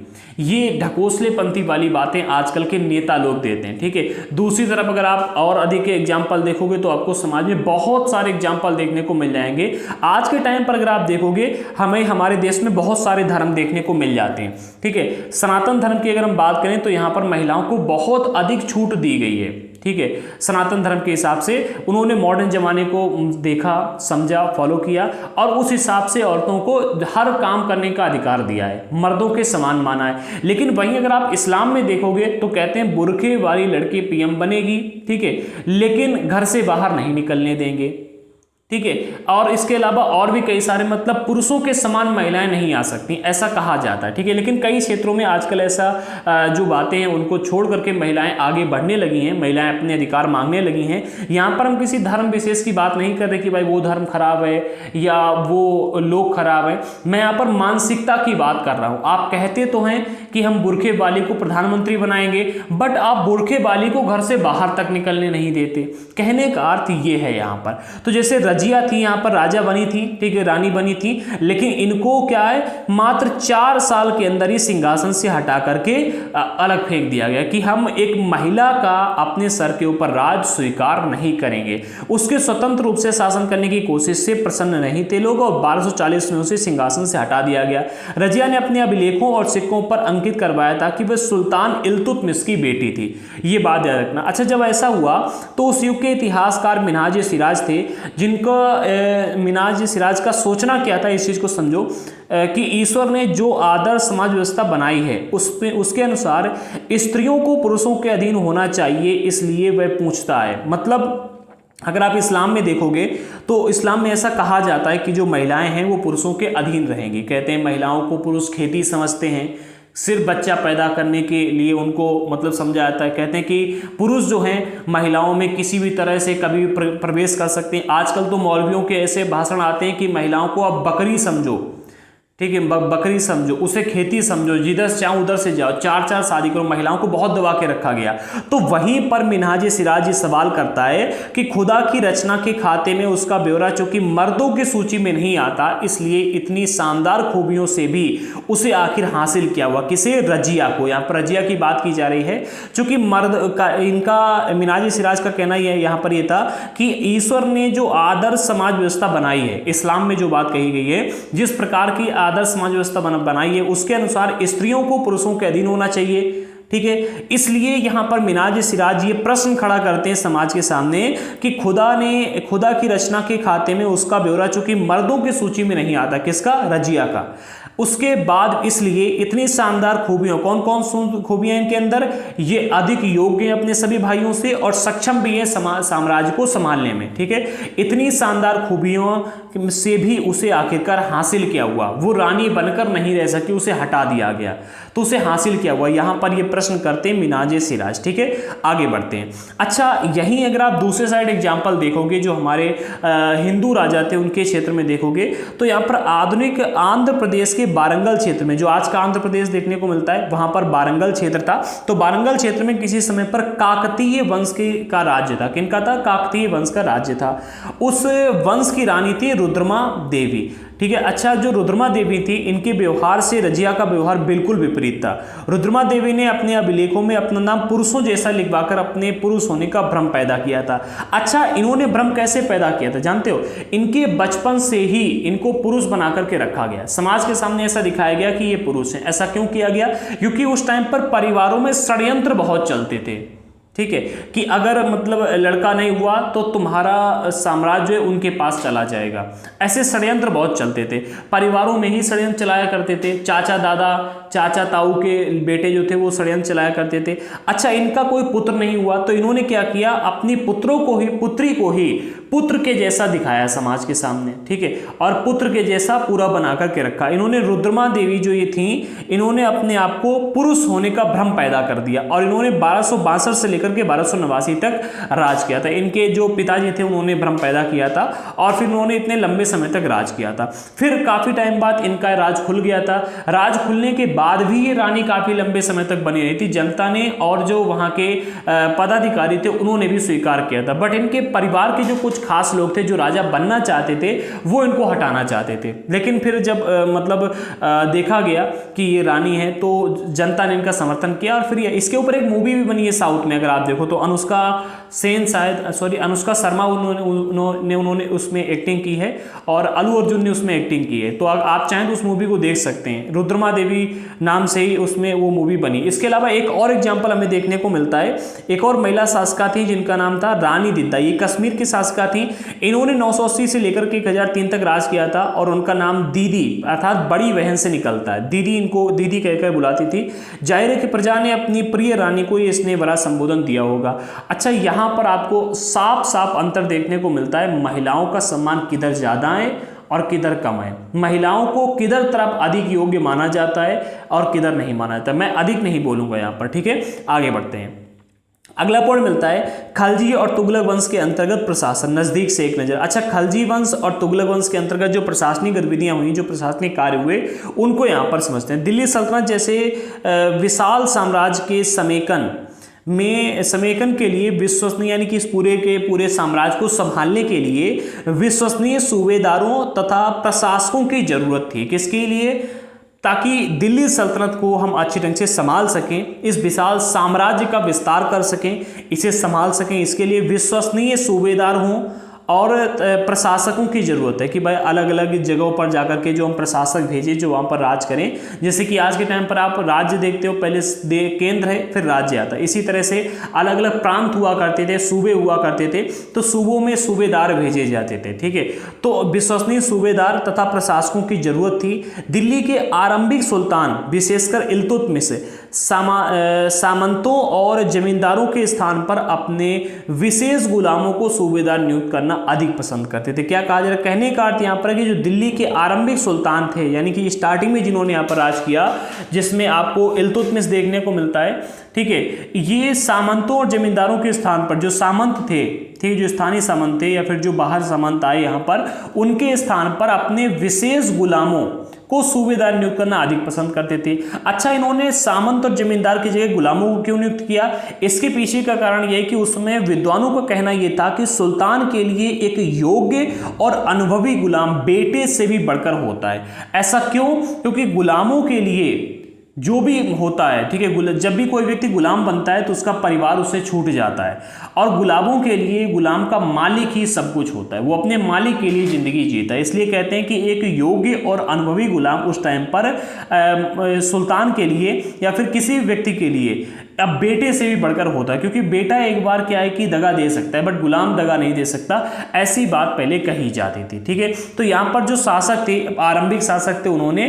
ये ढकोसलेपंथी वाली बातें आजकल के नेता लोग देते हैं, ठीक है। दूसरी तरफ अगर आप और अधिक एग्जाम्पल देखोगे तो आपको समाज में बहुत सारे एग्जाम्पल देखने को मिल जाएंगे। आज के टाइम पर अगर आप देखोगे, हमें हमारे देश में बहुत सारे धर्म देखने को मिल जाते हैं, ठीक है। सनातन धर्म की अगर हम बात करें तो यहाँ पर महिलाओं को बहुत अधिक छूट दी गई है, ठीक है। सनातन धर्म के हिसाब से उन्होंने मॉडर्न जमाने को देखा, समझा, फॉलो किया और उस हिसाब से औरतों को हर काम करने का अधिकार दिया है, मर्दों के समान माना है। लेकिन वहीं अगर आप इस्लाम में देखोगे तो कहते हैं बुर्के वाली लड़की पीएम बनेगी, ठीक है, लेकिन घर से बाहर नहीं निकलने देंगे, ठीक है। और इसके अलावा और भी कई सारे, मतलब पुरुषों के समान महिलाएं नहीं आ सकती, ऐसा कहा जाता है, ठीक है। लेकिन कई क्षेत्रों में आजकल ऐसा जो बातें हैं उनको छोड़ करके महिलाएं आगे बढ़ने लगी हैं, महिलाएं अपने अधिकार मांगने लगी हैं। यहाँ पर हम किसी धर्म विशेष की बात नहीं कर रहे कि भाई वो धर्म खराब है या वो लोग खराब है, मैं यहाँ पर मानसिकता की बात कर रहा हूँ। आप कहते तो हैं कि हम बुर्के वाली को प्रधानमंत्री बनाएंगे, बट आप बुर्के वाली को घर से बाहर तक निकलने नहीं देते। कहने का अर्थ ये है यहाँ पर। तो जैसे रजिया थी यहाँ पर राजा बनी थी, ठीक है, रानी बनी थी, लेकिन इनको क्या है मात्र 4 साल के अंदर ही सिंहासन से हटा करके अलग फेंक दिया गया कि हम एक महिला का अपने सर के ऊपर राज स्वीकार नहीं करेंगे। उसके स्वतंत्र रूप से शासन करने की कोशिश से प्रसन्न नहीं थे लोग और 1240 में उसे सिंहासन से हटा दिया गया। रजिया ने अपने अभिलेखों और सिक्कों पर अंकित करवाया था कि वह सुल्तान इल्तुतमिश की बेटी थी। ये बात याद रखना। अच्छा, जब ऐसा हुआ तो उस युग के इतिहासकार मिन्हाज सिराज थे, जिनको मिन्हाज सिराज का सोचना क्या था, इस चीज को समझो कि ईश्वर ने जो आदर्श समाज व्यवस्था बनाई है उसके अनुसार स्त्रियों को पुरुषों के अधीन होना चाहिए, इसलिए वह पूछता है। मतलब अगर आप इस्लाम में देखोगे तो इस्लाम में ऐसा कहा जाता है कि जो महिलाएं हैं वो पुरुषों के अधीन रहेंगी। कहते हैं महिलाओं को पुरुष खेती समझते हैं, सिर्फ बच्चा पैदा करने के लिए उनको मतलब समझा जाता है। कहते हैं कि पुरुष जो हैं महिलाओं में किसी भी तरह से कभी भी प्रवेश कर सकते हैं। आजकल तो मौलवियों के ऐसे भाषण आते हैं कि महिलाओं को आप बकरी समझो, ठीक है, बकरी समझो, उसे खेती समझो, जिधर से चाहो उधर से जाओ, 4 शादी करो। महिलाओं को बहुत दबा के रखा गया। तो वहीं पर मिन्हाज सिराज ये सवाल करता है कि खुदा की रचना के खाते में उसका ब्यौरा चूंकि मर्दों की सूची में नहीं आता, इसलिए इतनी शानदार खूबियों से भी उसे आखिर हासिल किया हुआ किसे, रजिया को। यहाँ पर रजिया की बात की जा रही है। चूंकि मर्द का इनका मिन्हाज सिराज का कहना यह यहाँ पर यह था कि ईश्वर ने जो आदर्श समाज व्यवस्था बनाई है, इस्लाम में जो बात कही गई है, जिस प्रकार की आदर्श समाज व्यवस्था बनाई है उसके अनुसार स्त्रियों को पुरुषों के अधीन होना चाहिए, ठीक है। इसलिए यहां पर मिन्हाज सिराज ये प्रश्न खड़ा करते हैं समाज के सामने कि खुदा की रचना के खाते में उसका ब्यौरा चूंकि मर्दों की सूची में नहीं आता, किसका, रजिया का। उसके बाद इसलिए इतनी शानदार खूबियां, कौन कौन खूबियां इनके अंदर, ये अधिक योग्य हैं अपने सभी भाइयों से और सक्षम भी है साम्राज्य को संभालने में, ठीक है। इतनी शानदार खूबियों से भी उसे आखिरकार हासिल किया हुआ, वो रानी बनकर नहीं रह सकी, उसे हटा दिया गया, तो उसे हासिल किया हुआ। यहां पर ये प्रश्न करते हैं मिन्हाज सिराज, ठीक है। आगे बढ़ते हैं। अच्छा, यहीं अगर आप दूसरे साइड एग्जाम्पल देखोगे जो हमारे हिंदू राजा थे उनके क्षेत्र में देखोगे तो यहाँ पर आधुनिक आंध्र प्रदेश के बारंगल क्षेत्र में, जो आज का आंध्र प्रदेश देखने को मिलता है, वहां पर बारंगल क्षेत्र था। तो बारंगल क्षेत्र में किसी समय पर काकतीय वंश का राज्य था। किनका था, काकतीय वंश का राज्य था। उस वंश की रानी थी रुद्रमा देवी, ठीक है। अच्छा, जो रुद्रमा देवी थी इनके व्यवहार से रजिया का व्यवहार बिल्कुल विपरीत था। रुद्रमा देवी ने अपने अभिलेखों में अपना नाम पुरुषों जैसा लिखवाकर अपने पुरुष होने का भ्रम पैदा किया था। अच्छा, इन्होंने भ्रम कैसे पैदा किया था जानते हो, इनके बचपन से ही इनको पुरुष बना करके रखा गया, समाज के सामने ऐसा दिखाया गया कि ये पुरुष है। ऐसा क्यों किया गया, क्योंकि उस टाइम पर परिवारों में षड्यंत्र बहुत चलते थे, ठीक है, कि अगर मतलब लड़का नहीं हुआ तो तुम्हारा साम्राज्य उनके पास चला जाएगा। ऐसे षड्यंत्र बहुत चलते थे, परिवारों में ही षड्यंत्र चलाया करते थे। चाचा दादा, चाचा ताऊ के बेटे जो थे वो षड्यंत्र चलाया करते थे। अच्छा, इनका कोई पुत्र नहीं हुआ तो इन्होंने क्या किया, अपनी पुत्री को ही पुत्र के जैसा दिखाया समाज के सामने, ठीक है, और पुत्र के जैसा पूरा बना करके रखा। इन्होंने रुद्रमा देवी जो ये थी, इन्होंने अपने आप को पुरुष होने का भ्रम पैदा कर दिया और इन्होंने 1262 से लेकर के 1289 तक राज किया था। इनके जो पिताजी थे उन्होंने भ्रम पैदा किया था और फिर उन्होंने इतने लंबे समय तक राज किया था। फिर काफी टाइम बाद इनका राज खुल गया था। राज खुलने के बाद भी ये रानी काफी लंबे समय तक बनी रही थी। जनता ने और जो वहां के पदाधिकारी थे उन्होंने भी स्वीकार किया था। बट इनके परिवार के जो कुछ खास लोग थे जो राजा बनना चाहते थे वो इनको हटाना चाहते थे। लेकिन फिर जब देखा गया कि ये रानी है तो जनता ने इनका समर्थन किया और फिर इसके ऊपर एक मूवी भी बनी है साउथ में। अगर आप देखो तो अनुष्का शर्मा उन्होंने उसमें एक्टिंग की है और अल्लू अर्जुन ने उसमें एक्टिंग की है। तो आप चाहें तो उस मूवी को देख सकते हैं। रुद्रमा देवी नाम से ही उसमें वो मूवी बनी। इसके अलावा एक और एग्जाम्पल हमें देखने को मिलता है। एक और महिला शासका थी जिनका नाम था रानी दिद्दा। ये कश्मीर की शासका थी। इन्होंने 980 से लेकर के 1003 तक राज किया था और उनका नाम दीदी अर्थात बड़ी बहन से निकलता है। दीदी इनको दीदी कहकर बुलाती थी। जाहिर है कि प्रजा ने अपनी प्रिय रानी को ये स्नेह भरा संबोधन दिया होगा। अच्छा, यहाँ पर आपको साफ साफ अंतर देखने को मिलता है। महिलाओं का सम्मान किधर ज्यादा है और किधर कम है। महिलाओं को किधर तरफ अधिक योग्य माना जाता है और किधर नहीं माना जाता। मैं अधिक नहीं बोलूंगा यहाँ पर, ठीक है। आगे बढ़ते हैं। अगला पॉइंट मिलता है खलजी और तुगलक वंश के अंतर्गत प्रशासन। नजदीक से एक नजर। अच्छा, खलजी वंश और तुगलक वंश के अंतर्गत जो प्रशासनिक गतिविधियां हुई, जो प्रशासनिक कार्य हुए, उनको यहाँ पर समझते हैं। दिल्ली सल्तनत जैसे विशाल साम्राज्य के समेकन में समेकन के लिए विश्वसनीय, यानी कि इस पूरे के पूरे साम्राज्य को संभालने के लिए विश्वसनीय सूबेदारों तथा प्रशासकों की जरूरत थी। किसके लिए? ताकि दिल्ली सल्तनत को हम अच्छे ढंग से संभाल सकें, इस विशाल साम्राज्य का विस्तार कर सकें, इसे संभाल सकें। इसके लिए विश्वसनीय सूबेदार हों और प्रशासकों की ज़रूरत है कि भाई अलग अलग जगहों पर जाकर के जो हम प्रशासक भेजें जो वहाँ पर राज करें। जैसे कि आज के टाइम पर आप राज्य देखते हो, पहले केंद्र है फिर राज्य आता है। इसी तरह से अलग अलग प्रांत हुआ करते थे, सूबे हुआ करते थे, तो सूबों में सूबेदार भेजे जाते थे। ठीक है, तो विश्वसनीय सूबेदार तथा प्रशासकों की जरूरत थी। दिल्ली के आरंभिक सुल्तान विशेषकर इल्तुतमिश सामंतों और जमींदारों के स्थान पर अपने विशेष गुलामों को सूबेदार नियुक्त करना अधिक पसंद करते थे। क्या कहा जा रहा है? कहने का अर्थ यहाँ पर है कि जो दिल्ली के आरंभिक सुल्तान थे, यानी कि स्टार्टिंग में जिन्होंने यहाँ पर राज किया, जिसमें आपको इल्तुतमिश देखने को मिलता है। ठीक है, ये सामंतों और जमींदारों के स्थान पर जो सामंत थे, ठीक, जो स्थानीय सामंत थे या फिर जो बाहर सामंत आए यहाँ पर, उनके स्थान पर अपने विशेष गुलामों को सूबेदार नियुक्त करना अधिक पसंद करते थे। अच्छा, इन्होंने सामंत और जमींदार की जगह गुलामों को क्यों नियुक्त किया? इसके पीछे का कारण यह है कि उसमें विद्वानों का कहना यह था कि सुल्तान के लिए एक योग्य और अनुभवी गुलाम बेटे से भी बढ़कर होता है। ऐसा क्यों? क्योंकि गुलामों के लिए जो भी होता है, ठीक है, जब भी कोई व्यक्ति गुलाम बनता है तो उसका परिवार उससे छूट जाता है, और गुलामों के लिए गुलाम का मालिक ही सब कुछ होता है, वो अपने मालिक के लिए जिंदगी जीता है। इसलिए कहते हैं कि एक योग्य और अनुभवी गुलाम उस टाइम पर सुल्तान के लिए या फिर किसी व्यक्ति के लिए अब बेटे से भी बढ़कर होता है, क्योंकि बेटा एक बार क्या है कि दगा दे सकता है बट गुलाम दगा नहीं दे सकता, ऐसी बात पहले कही जाती थी। ठीक है, तो यहाँ पर जो शासक थे, आरंभिक शासक थे, उन्होंने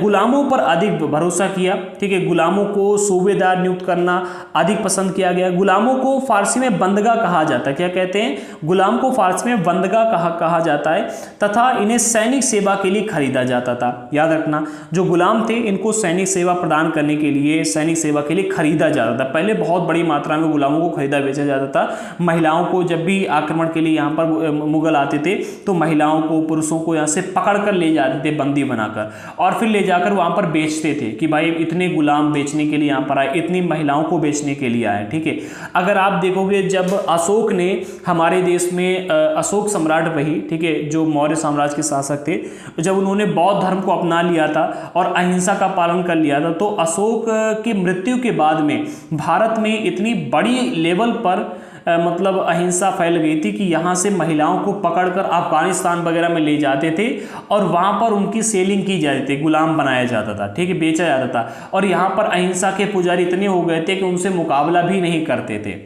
गुलामों पर अधिक भरोसा किया। ठीक है, गुलामों को सूबेदार नियुक्त करना अधिक पसंद किया गया। गुलामों को फारसी में बंदगा कहा जाता है। क्या कहते हैं? गुलाम को फारसी में बंदगा कहा जाता है, तथा इन्हें सैनिक सेवा के लिए खरीदा जाता था। याद रखना, जो गुलाम थे इनको सैनिक सेवा प्रदान करने के लिए, सैनिक सेवा के लिए खरीदा जाता था। पहले बहुत बड़ी मात्रा में गुलामों को खरीदा बेचा जाता था। महिलाओं को जब भी आक्रमण के लिए यहाँ पर मुगल आते थे तो महिलाओं को, पुरुषों को यहाँ से पकड़ कर ले जाते थे बंदी बनाकर, और फिर ले जाकर वहाँ पर बेचते थे कि भाई इतने गुलाम बेचने के लिए यहाँ पर आए, इतनी महिलाओं को बेचने के लिए आए। ठीक है, अगर आप देखोगे जब अशोक ने हमारे देश में, अशोक सम्राट वही, ठीक है, जो मौर्य साम्राज्य के शासक थे, जब उन्होंने बौद्ध धर्म को अपना लिया था और अहिंसा का पालन कर लिया था, तो अशोक की मृत्यु के बाद में भारत में इतनी बड़ी लेवल पर मतलब अहिंसा फैल गई थी कि यहाँ से महिलाओं को पकड़कर अफगानिस्तान वगैरह में ले जाते थे और वहाँ पर उनकी सेलिंग की जाती थी, गुलाम बनाया जाता था। ठीक है, बेचा जाता था, और यहाँ पर अहिंसा के पुजारी इतने हो गए थे कि उनसे मुकाबला भी नहीं करते थे।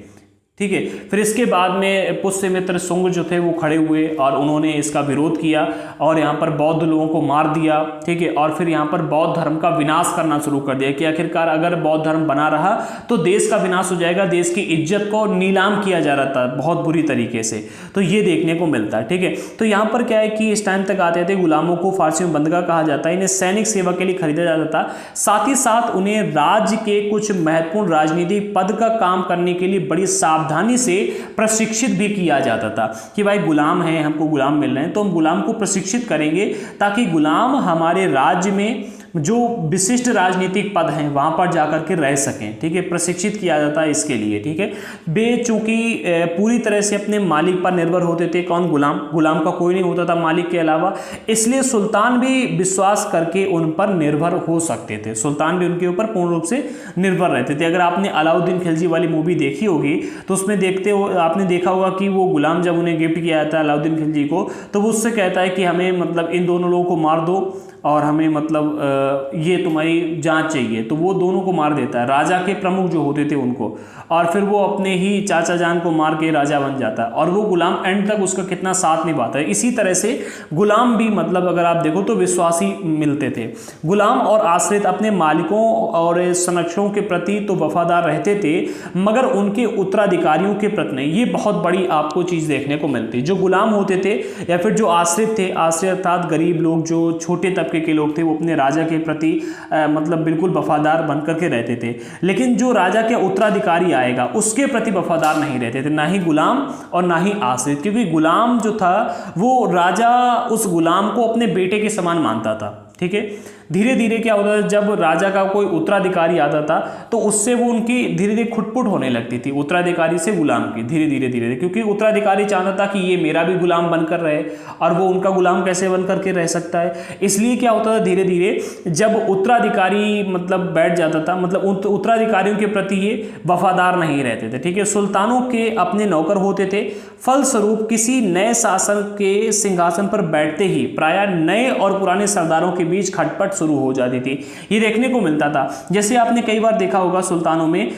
ठीक है, फिर इसके बाद में पुष्यमित्र शुंग जो थे वो खड़े हुए और उन्होंने इसका विरोध किया और यहाँ पर बौद्ध लोगों को मार दिया। ठीक है, और फिर यहाँ पर बौद्ध धर्म का विनाश करना शुरू कर दिया कि आखिरकार अगर बौद्ध धर्म बना रहा तो देश का विनाश हो जाएगा, देश की इज्जत को नीलाम किया जा रहा था बहुत बुरी तरीके से, तो ये देखने को मिलता है। ठीक है, तो यहाँ पर क्या है कि इस टाइम तक आते थे, गुलामों को फारसी में बंदगा कहा जाता है, इन्हें सैनिक सेवा के लिए खरीदा जाता था, साथ ही साथ उन्हें राज्य के कुछ महत्वपूर्ण राजनीतिक पद का काम करने के लिए बड़ी सावधानी से प्रशिक्षित भी किया जाता था कि भाई गुलाम हैं, हमको गुलाम मिल रहे हैं तो हम गुलाम को प्रशिक्षित करेंगे ताकि गुलाम हमारे राज्य में जो विशिष्ट राजनीतिक पद हैं वहां पर जाकर के रह सकें। ठीक है, प्रशिक्षित किया जाता है इसके लिए। ठीक है, वे चूंकि पूरी तरह से अपने मालिक पर निर्भर होते थे, कौन? गुलाम। गुलाम का कोई नहीं होता था मालिक के अलावा, इसलिए सुल्तान भी विश्वास करके उन पर निर्भर हो सकते थे, सुल्तान भी उनके ऊपर पूर्ण रूप से निर्भर रहते थे। अगर आपने अलाउद्दीन खिलजी वाली मूवी देखी होगी तो उसमें आपने देखा होगा कि वो गुलाम जब उन्हें गिफ्ट किया जाता है अलाउद्दीन खिलजी को, तो वो उससे कहता है कि हमें मतलब इन दोनों लोगों को मार दो और हमें मतलब ये तुम्हारी जांच चाहिए, तो वो दोनों को मार देता है, राजा के प्रमुख जो होते थे उनको, और फिर वो अपने ही चाचा जान को मार के राजा बन जाता है और वो गुलाम एंड तक उसका कितना साथ निभाता है। इसी तरह से गुलाम भी मतलब अगर आप देखो तो विश्वासी मिलते थे। गुलाम और आश्रित अपने मालिकों और संरक्षकों के प्रति तो वफादार रहते थे मगर उनके उत्तराधिकारियों के प्रति नहीं। ये बहुत बड़ी आपको चीज़ देखने को मिलती है। जो गुलाम होते थे या फिर जो आश्रित थे, आश्रित अर्थात गरीब लोग, जो छोटे तबके के लोग थे, वो अपने राजा के प्रति मतलब बिल्कुल वफादार बनकर के रहते थे, लेकिन जो राजा के उत्तराधिकारी आएगा उसके प्रति वफादार नहीं रहते थे, ना ही गुलाम और ना ही आश्रित, क्योंकि गुलाम जो था वो राजा उस गुलाम को अपने बेटे के समान मानता था। ठीक है, धीरे धीरे क्या होता था, जब राजा का कोई उत्तराधिकारी आता था तो उससे वो उनकी धीरे धीरे खुटपुट होने लगती थी, उत्तराधिकारी से गुलाम की, धीरे धीरे धीरे, क्योंकि उत्तराधिकारी चाहता था कि ये मेरा भी गुलाम बनकर रहे और वो उनका गुलाम कैसे बनकर के रह सकता है। इसलिए क्या होता था, धीरे धीरे जब उत्तराधिकारी मतलब बैठ जाता था, मतलब उत्तराधिकारियों के प्रति ये वफादार नहीं रहते थे, ठीक है। सुल्तानों के अपने नौकर होते थे, फलस्वरूप किसी नए शासक के सिंहासन पर बैठते ही प्रायः नए और पुराने सरदारों के बीच खटपट शुरू हो जाती थी। ये देखने को मिलता था, जैसे आपने कई बार देखा होगा सुल्तानों में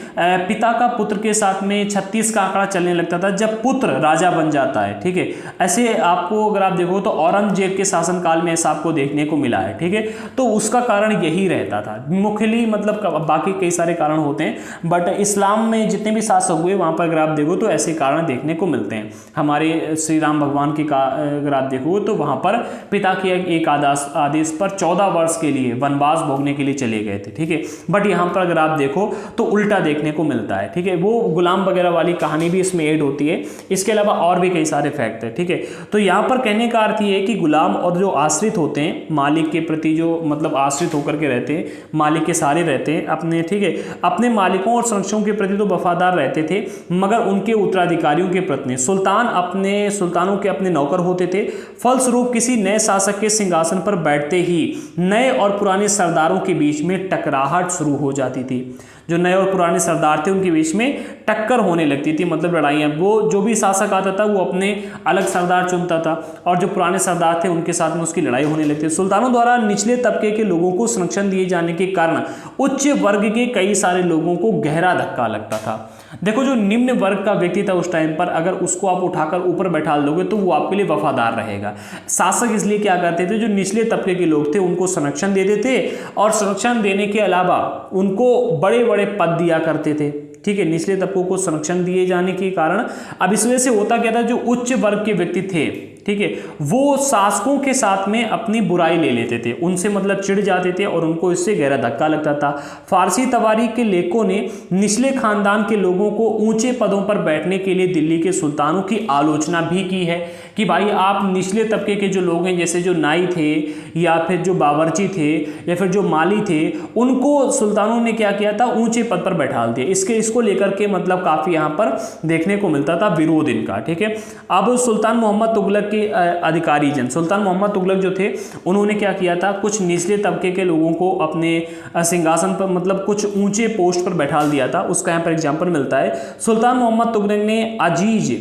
पिता का पुत्र के साथ में 36 का आंकड़ा चलने लगता था जब पुत्र राजा बन जाता है, ठीक है। ऐसे आपको अगर आप देखो तो औरंगजेब के शासनकाल में ऐसा आपको देखने को मिला है, ठीक है। तो उसका कारण यही रहता था मुख्यली, मतलब बाकी कई सारे कारण होते हैं, बट इस्लाम में जितने भी शासक हुए वहां पर अगर आप देखो तो ऐसे कारण देखने को मिलते हैं। हमारे श्री राम भगवान की अगर आप देखो तो वहां पर पिता के एक आदेश पर 14 वर्ष के लिए वनवास भोगने के लिए चले गए थे, ठीक है। बट यहाँ पर अगर आप देखो तो उल्टा देखने को मिलता है, ठीक है। वो गुलाम वगैरह वाली कहानी भी इसमें ऐड होती है, इसके अलावा और भी कई सारे फैक्ट है, ठीक है। तो यहाँ पर कहने का अर्थ ये है कि गुलाम और जो आश्रित होते हैं मालिक के प्रति, जो मतलब आश्रित होकर के रहते हैं, मालिक के सारे रहते हैं अपने, ठीक है, अपने मालिकों और संरक्षकों के प्रति तो वफादार रहते थे, मगर उनके उत्तराधिकारियों के प्रति सुल्तानों के अपने नौकर होते थे। फलस्वरूप किसी नए शासक के सिंहासन पर बैठते ही नए और पुराने सरदारों के बीच में टकराहट शुरू हो जाती थी। जो नए और पुराने सरदार थे उनके बीच में टक्कर होने लगती थी, मतलब लड़ाइयाँ। वो जो भी शासक आता था वो अपने अलग सरदार चुनता था और जो पुराने सरदार थे उनके साथ में उसकी लड़ाई होने लगती थी। सुल्तानों द्वारा निचले तबके के लोगों को संरक्षण दिए जाने के कारण उच्च वर्ग के कई सारे लोगों को गहरा धक्का लगता था। देखो, जो निम्न वर्ग का व्यक्ति था उस टाइम पर, अगर उसको आप उठाकर ऊपर बैठा दोगे तो वो आपके लिए वफादार रहेगा। शासक इसलिए क्या करते थे, जो निचले तबके के लोग थे उनको संरक्षण देते थे और संरक्षण देने के अलावा उनको बड़े बड़े पद दिया करते थे, ठीक है। निचले तबकों को संरक्षण दिए जाने के कारण अब इस वजह से होता क्या था, जो उच्च वर्ग के व्यक्ति थे, ठीक है, वो शासकों के साथ में अपनी बुराई ले लेते थे, उनसे मतलब चिढ़ जाते थे और उनको इससे गहरा धक्का लगता था। फारसी तवारीख के लेखकों ने निचले खानदान के लोगों को ऊंचे पदों पर बैठने के लिए दिल्ली के सुल्तानों की आलोचना भी की है कि भाई आप निचले तबके के जो लोग हैं, जैसे जो नाई थे या फिर जो बावर्ची थे या फिर जो माली थे, उनको सुल्तानों ने क्या किया था, ऊंचे पद पर बैठा दिया। इसको लेकर के मतलब काफ़ी यहाँ पर देखने को मिलता था विरोध इनका, ठीक है। अब सुल्तान मोहम्मद तुगलक अधिकारी जन, सुल्तान मोहम्मद तुगलक जो थे, उन्होंने क्या किया था, कुछ निचले तबके के लोगों को अपने सिंहासन पर मतलब कुछ ऊंचे पोस्ट पर बैठा दिया था। उसका यहाँ पर एग्जाम्पल मिलता है। सुल्तान मोहम्मद तुगलक ने अजीज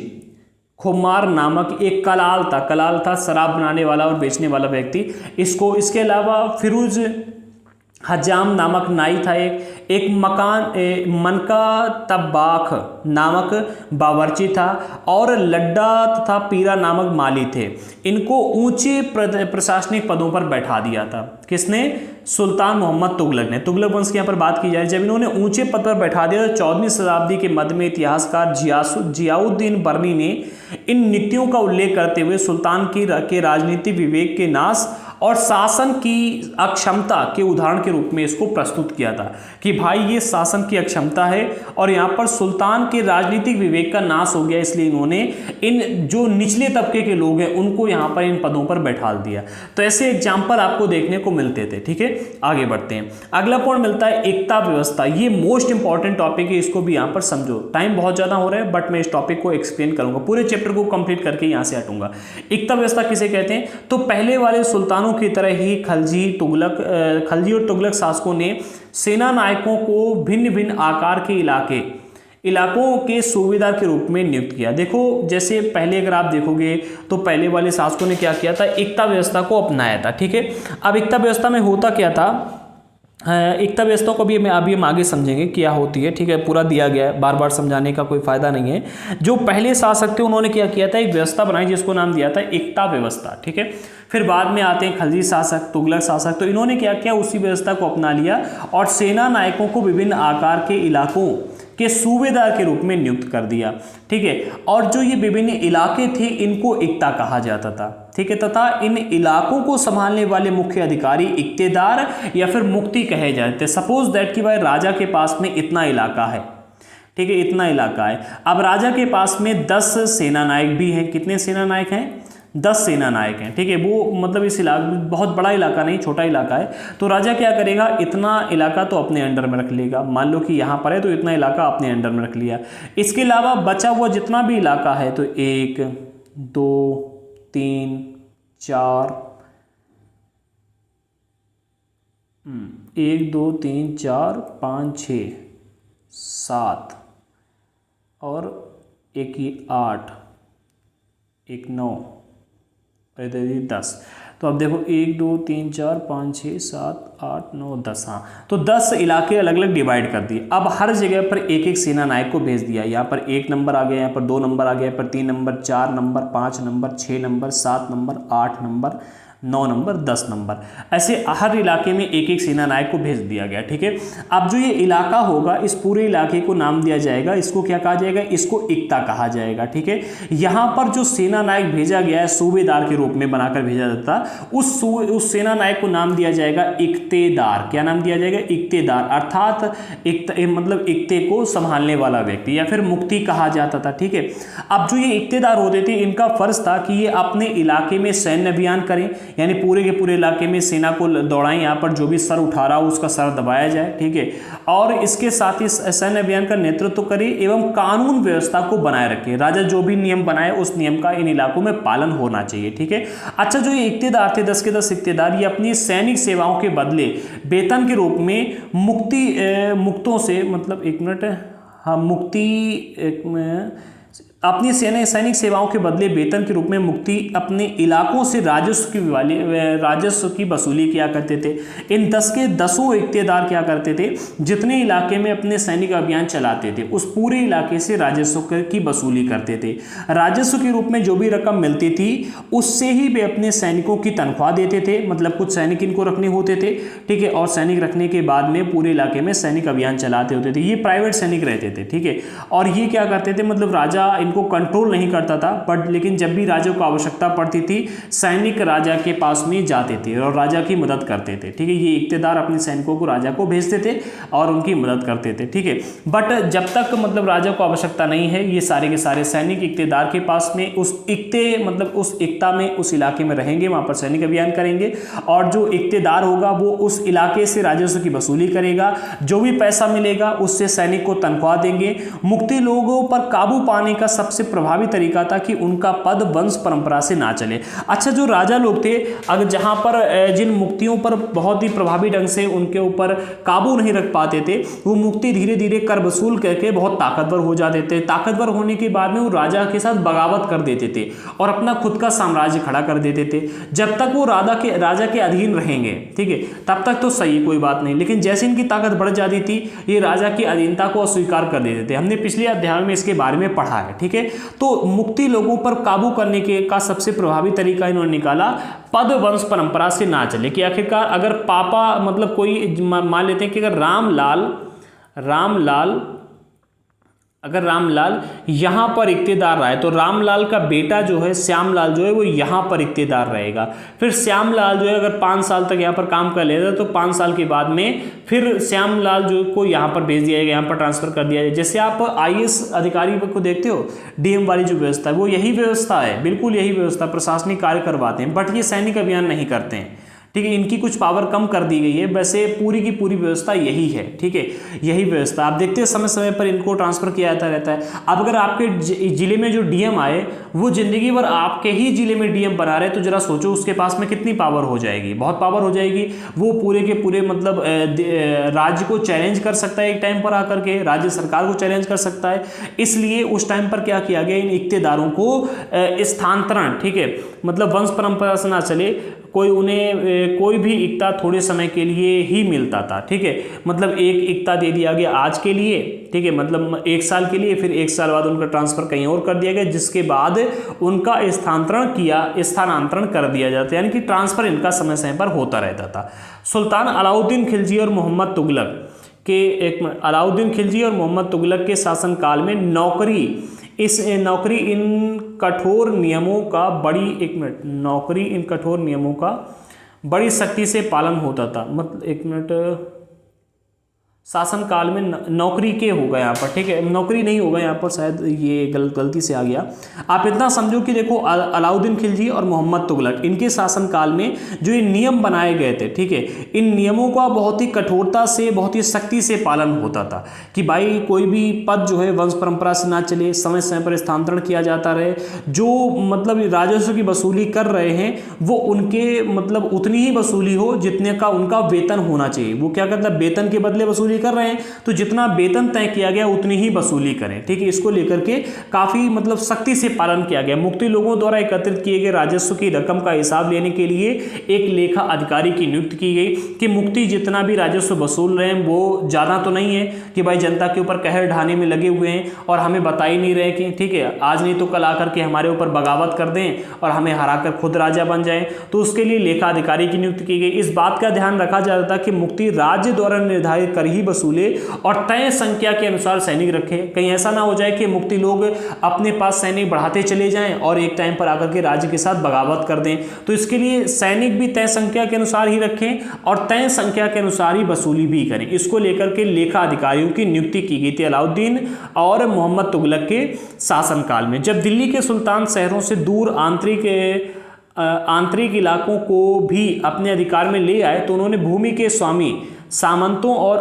खुमार नामक एक कलाल था शराब बनाने वाला और बेचने वाला व्यक्ति, इसके अलावा फिरोज हजाम नामक नाई था, एक मनका तब्बाख नामक बावर्ची था और लड्डा तथा पीरा नामक माली थे। इनको ऊंचे प्रशासनिक पदों पर बैठा दिया था। किसने? सुल्तान मोहम्मद तुगलक ने। तुगलक वंश की यहाँ पर बात की जाए, जब इन्होंने ऊंचे पद पर बैठा दिया तो 14वीं शताब्दी के मध्य में इतिहासकार जियाउद्दीन बर्नी ने इन नीतियों का उल्लेख करते हुए सुल्तान के राजनीतिक विवेक के नाश और शासन की अक्षमता के उदाहरण के रूप में इसको प्रस्तुत किया था कि भाई ये शासन की अक्षमता है और यहाँ पर सुल्तान के राजनीतिक विवेक का नाश हो गया, इसलिए इन्होंने इन जो निचले तबके के लोग हैं उनको यहाँ पर इन पदों पर बैठा दिया। तो ऐसे एग्जाम्पल आपको देखने को मिलते थे, ठीक है। आगे बढ़ते हैं। अगला पॉइंट मिलता है एकता व्यवस्था। ये मोस्ट इंपॉर्टेंट टॉपिक है, इसको भी यहाँ पर समझो। टाइम बहुत ज़्यादा हो रहा है बट मैं इस टॉपिक को एक्सप्लेन करूँगा, पूरे चैप्टर को कंप्लीट करके यहाँ से हटूंगा। एकता व्यवस्था किसे कहते हैं? तो पहले वाले सुल्तानों की तरह ही खलजी और तुगलक शासकों ने सेना नायकों को भिन्न भिन्न आकार के इलाकों के सूबेदार के रूप में नियुक्त किया। देखो, जैसे पहले अगर आप देखोगे तो पहले वाले शासकों ने क्या किया था, एकता व्यवस्था को अपनाया था, ठीक है। अब एकता व्यवस्था में होता क्या था, एकता व्यवस्था को भी हम आगे समझेंगे क्या होती है, ठीक है। पूरा दिया गया है, बार बार समझाने का कोई फायदा नहीं है। जो पहले शासक थे उन्होंने क्या किया था, एक व्यवस्था बनाई जिसको नाम दिया था एकता व्यवस्था, ठीक है। फिर बाद में आते हैं खलजी शासक, तुगलक शासक, तो इन्होंने क्या किया, उसी व्यवस्था को अपना लिया और सेना नायकों को विभिन्न आकार के इलाकों के सूबेदार के रूप में नियुक्त कर दिया, ठीक है। और जो ये विभिन्न इलाके थे इनको इक्ता कहा जाता था, ठीक है, तथा इन इलाकों को संभालने वाले मुख्य अधिकारी इक्तेदार या फिर मुक्ति कहे जाते थे। सपोज दैट कि भाई राजा के पास में इतना इलाका है, ठीक है, इतना इलाका है। अब राजा के पास में 10 सेना नायक भी हैं। कितने सेना नायक हैं? 10 सेना नायक हैं, ठीक है। वो मतलब इस इलाके, बहुत बड़ा इलाका नहीं, छोटा इलाका है। तो राजा क्या करेगा, इतना इलाका तो अपने अंडर में रख लेगा। मान लो कि यहाँ पर है तो इतना इलाका अपने अंडर में रख लिया। इसके अलावा बचा हुआ जितना भी इलाका है तो 1 2 3 4 1 2 3 4 5 6 7 और एक ही 8 एक 9 और इधर 10। तो अब देखो 1 2 3 4 5 6 7 8 9 10, हाँ। तो 10 इलाके अलग अलग डिवाइड कर दिए। अब हर जगह पर एक एक सेना नायक को भेज दिया। यहाँ पर 1 नंबर आ गया, यहाँ पर 2 नंबर आ गया, यहाँ पर 3 number, 4 number, 5 number, 6 number, 7 number, 8 number, 9 number, 10 number, ऐसे हर इलाके में एक एक सेना नायक को भेज दिया गया, ठीक है। अब जो ये इलाका होगा, इस पूरे इलाके को नाम दिया जाएगा, इसको क्या कहा जाएगा, इसको इक्ता कहा जाएगा, ठीक है। यहाँ पर जो सेना नायक भेजा गया है, सूबेदार के रूप में बनाकर भेजा जाता, उस सेना नायक को नाम दिया जाएगा इक्तेदार। क्या नाम दिया जाएगा, इक्तेदार, अर्थात मतलब इक्ते को संभालने वाला व्यक्ति, या फिर मुक्ति कहा जाता था, ठीक है। अब जो ये इक्तेदार होते थे, इनका फर्ज था कि ये अपने इलाके में सैन्य अभियान करें, यानी पूरे के पूरे इलाके में सेना को दौड़ाएं, यहाँ पर जो भी सर उठा रहा हो उसका सर दबाया जाए, ठीक है। और इसके साथ ही सैन्य अभियान का नेतृत्व करे एवं कानून व्यवस्था को बनाए रखे। राजा जो भी नियम बनाए उस नियम का इन इलाकों में पालन होना चाहिए, ठीक है। अच्छा, जो ये इक्तेदार थे, 10 के 10 इक्तेदार, ये अपनी सैनिक सेवाओं के बदले वेतन के रूप में मुक्तों से, मतलब एक मिनट, हाँ, अपनी सैनिक सेवाओं के बदले वेतन के रूप में मुक्ति अपने इलाकों से राजस्व की वसूली किया करते थे। इन 10 के 10 इक्तेदार क्या करते थे, जितने इलाके में अपने सैनिक अभियान चलाते थे उस पूरे इलाके से राजस्व की वसूली करते थे। राजस्व के रूप में जो भी रकम मिलती थी उससे ही वे अपने सैनिकों की तनख्वाह देते थे, मतलब कुछ सैनिक इनको रखने होते थे, ठीक है। और सैनिक रखने के बाद में पूरे इलाके में सैनिक अभियान चलाते होते थे। ये प्राइवेट सैनिक रहते थे, ठीक है। और ये क्या करते थे, मतलब राजा इनको कंट्रोल नहीं करता था, बट लेकिन जब भी राजा को आवश्यकता पड़ती थी सैनिक राजा के पास में जाते थे और राजा की मदद करते थे, ठीक है। ये इक्तेदार अपने सैनिकों को राजा को भेजते थे और उनकी मदद करते थे, ठीक है। बट जब तक मतलब राजा को आवश्यकता नहीं है, ये सारे के सारे सैनिक इक्तेदार के पास में उस इक्ता में, उस इलाके में रहेंगे, वहां पर सैनिक अभियान करेंगे। और जो इक्तेदार होगा वो उस इलाके से राजस्व की वसूली करेगा, जो भी पैसा मिलेगा उससे सैनिक को तनख्वाह देंगे। मुक्ति लोगों पर काबू पाने का सबसे प्रभावी तरीका था कि उनका पद वंश परंपरा से ना चले। अच्छा, जो राजा लोग थे, अगर जहां पर जिन मुक्तियों पर बहुत ही प्रभावी ढंग से उनके ऊपर काबू नहीं रख पाते थे, वो मुक्ति धीरे धीरे कर वसूल करके बहुत ताकतवर हो जाते थे। ताकतवर होने के बाद में वो राजा के साथ बगावत कर देते थे और अपना खुद का साम्राज्य खड़ा कर देते थे। जब तक वो राजा के अधीन रहेंगे, ठीक है, तब तक तो सही, कोई बात नहीं। लेकिन जैसे इनकी ताकत बढ़ जाती थी, ये राजा की अधीनता को अस्वीकार कर देते थे। हमने पिछले अध्याय में इसके बारे में पढ़ा है, ठीक है। तो मुक्ति लोगों पर काबू करने का सबसे प्रभावी तरीका इन्होंने निकाला, पद वंश परंपरा से ना चले। कि आखिरकार अगर पापा, मतलब कोई मान लेते हैं कि अगर रामलाल यहाँ पर इक्तेदार रहा है तो रामलाल का बेटा जो है श्यामलाल जो है वो यहाँ पर इक्तेदार रहेगा। फिर श्यामलाल जो है अगर 5 साल तक यहाँ पर काम कर लेता तो 5 साल के बाद में फिर श्यामलाल जो को यहाँ पर भेज दिया जाएगा, यहाँ पर ट्रांसफर कर दिया जाए। जैसे आप IAS अधिकारी को देखते हो, DM वाली जो व्यवस्था है वो यही व्यवस्था है, बिल्कुल यही व्यवस्था, प्रशासनिक कार्य करवाते हैं, बट ये सैनिक अभियान नहीं करते हैं, ठीक है। इनकी कुछ पावर कम कर दी गई है, वैसे पूरी की पूरी व्यवस्था यही है, ठीक है, यही व्यवस्था। आप देखते हैं समय समय पर इनको ट्रांसफर किया जाता रहता है। अब अगर आपके जिले में जो DM आए वो जिंदगी भर आपके ही जिले में DM बना रहे, तो जरा सोचो उसके पास में कितनी पावर हो जाएगी, बहुत पावर हो जाएगी। वो पूरे के पूरे मतलब राज्य को चैलेंज कर सकता है, एक टाइम पर आकर के राज्य सरकार को चैलेंज कर सकता है। इसलिए उस टाइम पर क्या किया गया, इन इक्तेदारों को स्थानांतरण, ठीक है, मतलब वंश परंपरा से ना चले, उन्हें कोई भी इक्ता थोड़े समय के लिए ही मिलता था, ठीक है। मतलब एक इक्ता दे दिया गया आज के लिए, ठीक है, मतलब 1 साल के लिए, फिर 1 साल बाद उनका ट्रांसफर कहीं और कर दिया गया, जिसके बाद उनका स्थानांतरण कर दिया जाता, यानी कि ट्रांसफर इनका समय समय पर होता रहता था। सुल्तान अलाउद्दीन खिलजी और मोहम्मद तुगलक के शासनकाल में नौकरी इन कठोर नियमों का बड़ी सख्ती से पालन होता था। मतलब शासनकाल में नौकरी के होगा यहाँ पर, ठीक है, नौकरी नहीं होगा यहाँ पर, शायद ये गलती से आ गया। आप इतना समझो कि देखो अलाउद्दीन खिलजी और मोहम्मद तुगलक इनके शासनकाल में जो ये नियम बनाए गए थे, ठीक है, इन नियमों का बहुत ही कठोरता से, बहुत ही सख्ती से पालन होता था कि भाई कोई भी पद जो है वंश परंपरा से ना चले, समय समय पर स्थानांतरण किया जाता रहे, जो मतलब राजस्व की वसूली कर रहे हैं वो उनके मतलब उतनी ही वसूली हो जितने का उनका वेतन होना चाहिए। वो क्या कहता है, वेतन के बदले वसूली कर रहे हैं तो जितना वेतन तय किया गया उतनी ही वसूली करें, ठीक है। इसको लेकर के काफी मतलब सख्ती से पालन किया गया। मुक्ति लोगों द्वारा एकत्रित किए गए राजस्व की रकम का हिसाब लेने के लिए एक लेखा अधिकारी की नियुक्ति की गई कि मुक्ति जितना भी राजस्व वसूल रहे हैं वो ज्यादा तो नहीं है कि भाई जनता के ऊपर कहर ढाने में लगे हुए हैं और हमें बता ही नहीं रहे कि ठीक है आज नहीं तो कल आकर के हमारे ऊपर बगावत कर दें और हमें हराकर खुद राजा बन जाएं। तो उसके लिए लेखा अधिकारी की नियुक्ति की गई। इस बात का ध्यान रखा जाता था कि मुक्ति राज्य द्वारा निर्धारित कर ही वसूले और तय संख्या के अनुसार सैनिक रखे। कहीं ऐसा ना हो जाए कि मुक्ति लोग अपने पास सैनिक बढ़ाते चले जाएं और एक टाइम पर आकर के राज्य के साथ बगावत कर दें। तो इसके लिए सैनिक भी तय संख्या के अनुसार ही रखें और तय संख्या के अनुसार ही वसूली भी करें। इसको लेकर के लेखा अधिकारियों की नियुक्ति की गई थी अलाउद्दीन और मोहम्मद तुगलक के शासनकाल में। जब दिल्ली के सुल्तान शहरों से दूर आंतरिक इलाकों को भी अपने अधिकार में ले आए तो उन्होंने भूमि के स्वामी, सामंतों और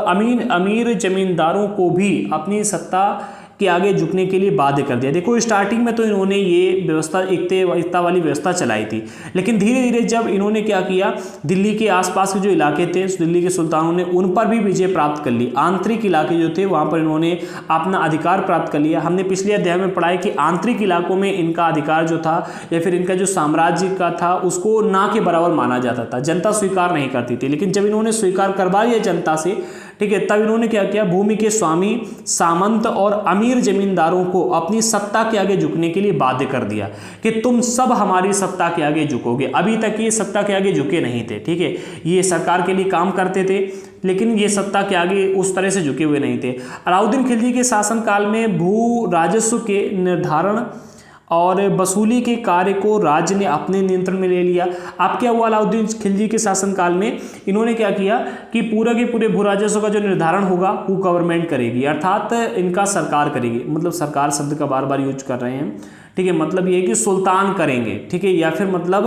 अमीर जमींदारों को भी अपनी सत्ता के आगे झुकने के लिए बाध्य कर दिया। देखो स्टार्टिंग में तो इन्होंने ये व्यवस्था एकता वाली व्यवस्था चलाई थी, लेकिन धीरे धीरे जब इन्होंने क्या किया, दिल्ली के आसपास के जो इलाके थे दिल्ली के सुल्तानों ने उन पर भी विजय प्राप्त कर ली। आंतरिक इलाके जो थे वहाँ पर इन्होंने अपना अधिकार प्राप्त कर लिया। हमने पिछले अध्याय में पढ़ा है कि आंतरिक इलाकों में इनका अधिकार जो था या फिर इनका जो साम्राज्य का था उसको ना के बराबर माना जाता था, जनता स्वीकार नहीं करती थी। लेकिन जब इन्होंने स्वीकार करवा लिया जनता से, ठीक है, तब इन्होंने क्या किया, भूमि के स्वामी, सामंत और अमीर जमींदारों को अपनी सत्ता के आगे झुकने के लिए बाध्य कर दिया कि तुम सब हमारी सत्ता के आगे झुकोगे। अभी तक ये सत्ता के आगे झुके नहीं थे, ठीक है, ये सरकार के लिए काम करते थे लेकिन ये सत्ता के आगे उस तरह से झुके हुए नहीं थे। अलाउद्दीन खिलजी के शासनकाल में भू राजस्व के निर्धारण और वसूली के कार्य को राज्य ने अपने नियंत्रण में ले लिया। अब क्या हुआ, अलाउद्दीन खिलजी के शासनकाल में इन्होंने क्या किया कि पूरा के पूरे भू राजस्व का जो निर्धारण होगा वो गवर्नमेंट करेगी, अर्थात इनका सरकार करेगी। मतलब सरकार शब्द का बार बार यूज कर रहे हैं, ठीक है, मतलब ये है कि सुल्तान करेंगे, ठीक है, या फिर मतलब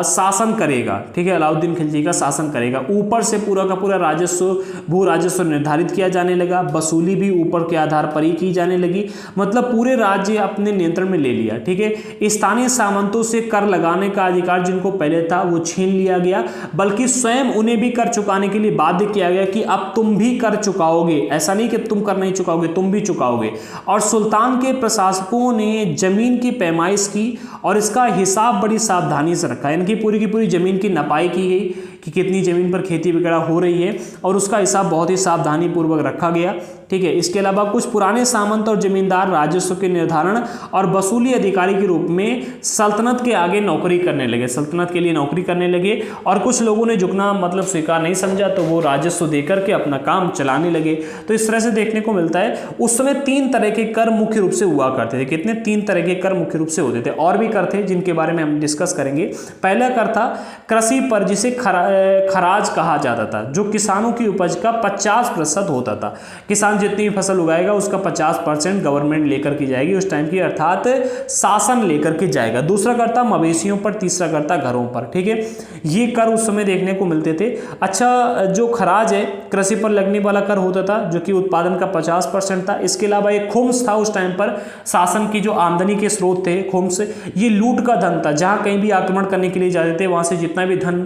शासन करेगा, ठीक है, अलाउद्दीन खिलजी का शासन करेगा। ऊपर से पूरा का पूरा राजस्व, भू राजस्व निर्धारित किया जाने लगा, वसूली भी ऊपर के आधार पर ही की जाने लगी, मतलब पूरे राज्य अपने नियंत्रण में ले लिया, ठीक है। स्थानीय सामंतों से कर लगाने का अधिकार जिनको पहले था वो छीन लिया गया, बल्कि स्वयं उन्हें भी कर चुकाने के लिए बाध्य किया गया कि अब तुम भी कर चुकाओगे, ऐसा नहीं कि तुम कर नहीं चुकाओगे, तुम भी चुकाओगे। और सुल्तान के प्रशासकों ने जमीन की पैमाइश की और इसका हिसाब बड़ी सावधानी से रखा। इनकी पूरी की पूरी जमीन की नपाई की गई कि कितनी जमीन पर खेती वगैरह हो रही है और उसका हिसाब बहुत ही सावधानी पूर्वक रखा गया, ठीक है। इसके अलावा कुछ पुराने सामंत और जमींदार राजस्व के निर्धारण और वसूली अधिकारी के रूप में सल्तनत के आगे नौकरी करने लगे, सल्तनत के लिए नौकरी करने लगे। और कुछ लोगों ने झुकना मतलब स्वीकार नहीं समझा तो वो राजस्व देकर के अपना काम चलाने लगे। तो इस तरह से देखने को मिलता है उस समय 3 तरह के कर मुख्य रूप से हुआ करते थे। कितने? 3 तरह के कर मुख्य रूप से होते थे। और भी कर थे जिनके बारे में हम डिस्कस करेंगे। पहला कर था कृषि पर, जिसे खराज कहा जाता था, जो किसानों की उपज का 50% होता था। किसान जितनी फसल उगाएगा उसका 50% गवर्नमेंट लेकर के जाएगी उस टाइम की, अर्थात शासन लेकर के जाएगा। दूसरा कर था मवेशियों पर, तीसरा कर था घरों पर, ठीक है। ये कर उस समय देखने को मिलते थे। अच्छा, जो खराज है कृषि पर लगने वाला कर होता था जो कि उत्पादन का 50% था। इसके अलावा एक खुम्स था, उस टाइम पर शासन की जो आमदनी के स्रोत थे खुम्स, ये लूट का धन था। जहां कहीं भी आक्रमण करने के लिए जाते थे वहां से जितना भी धन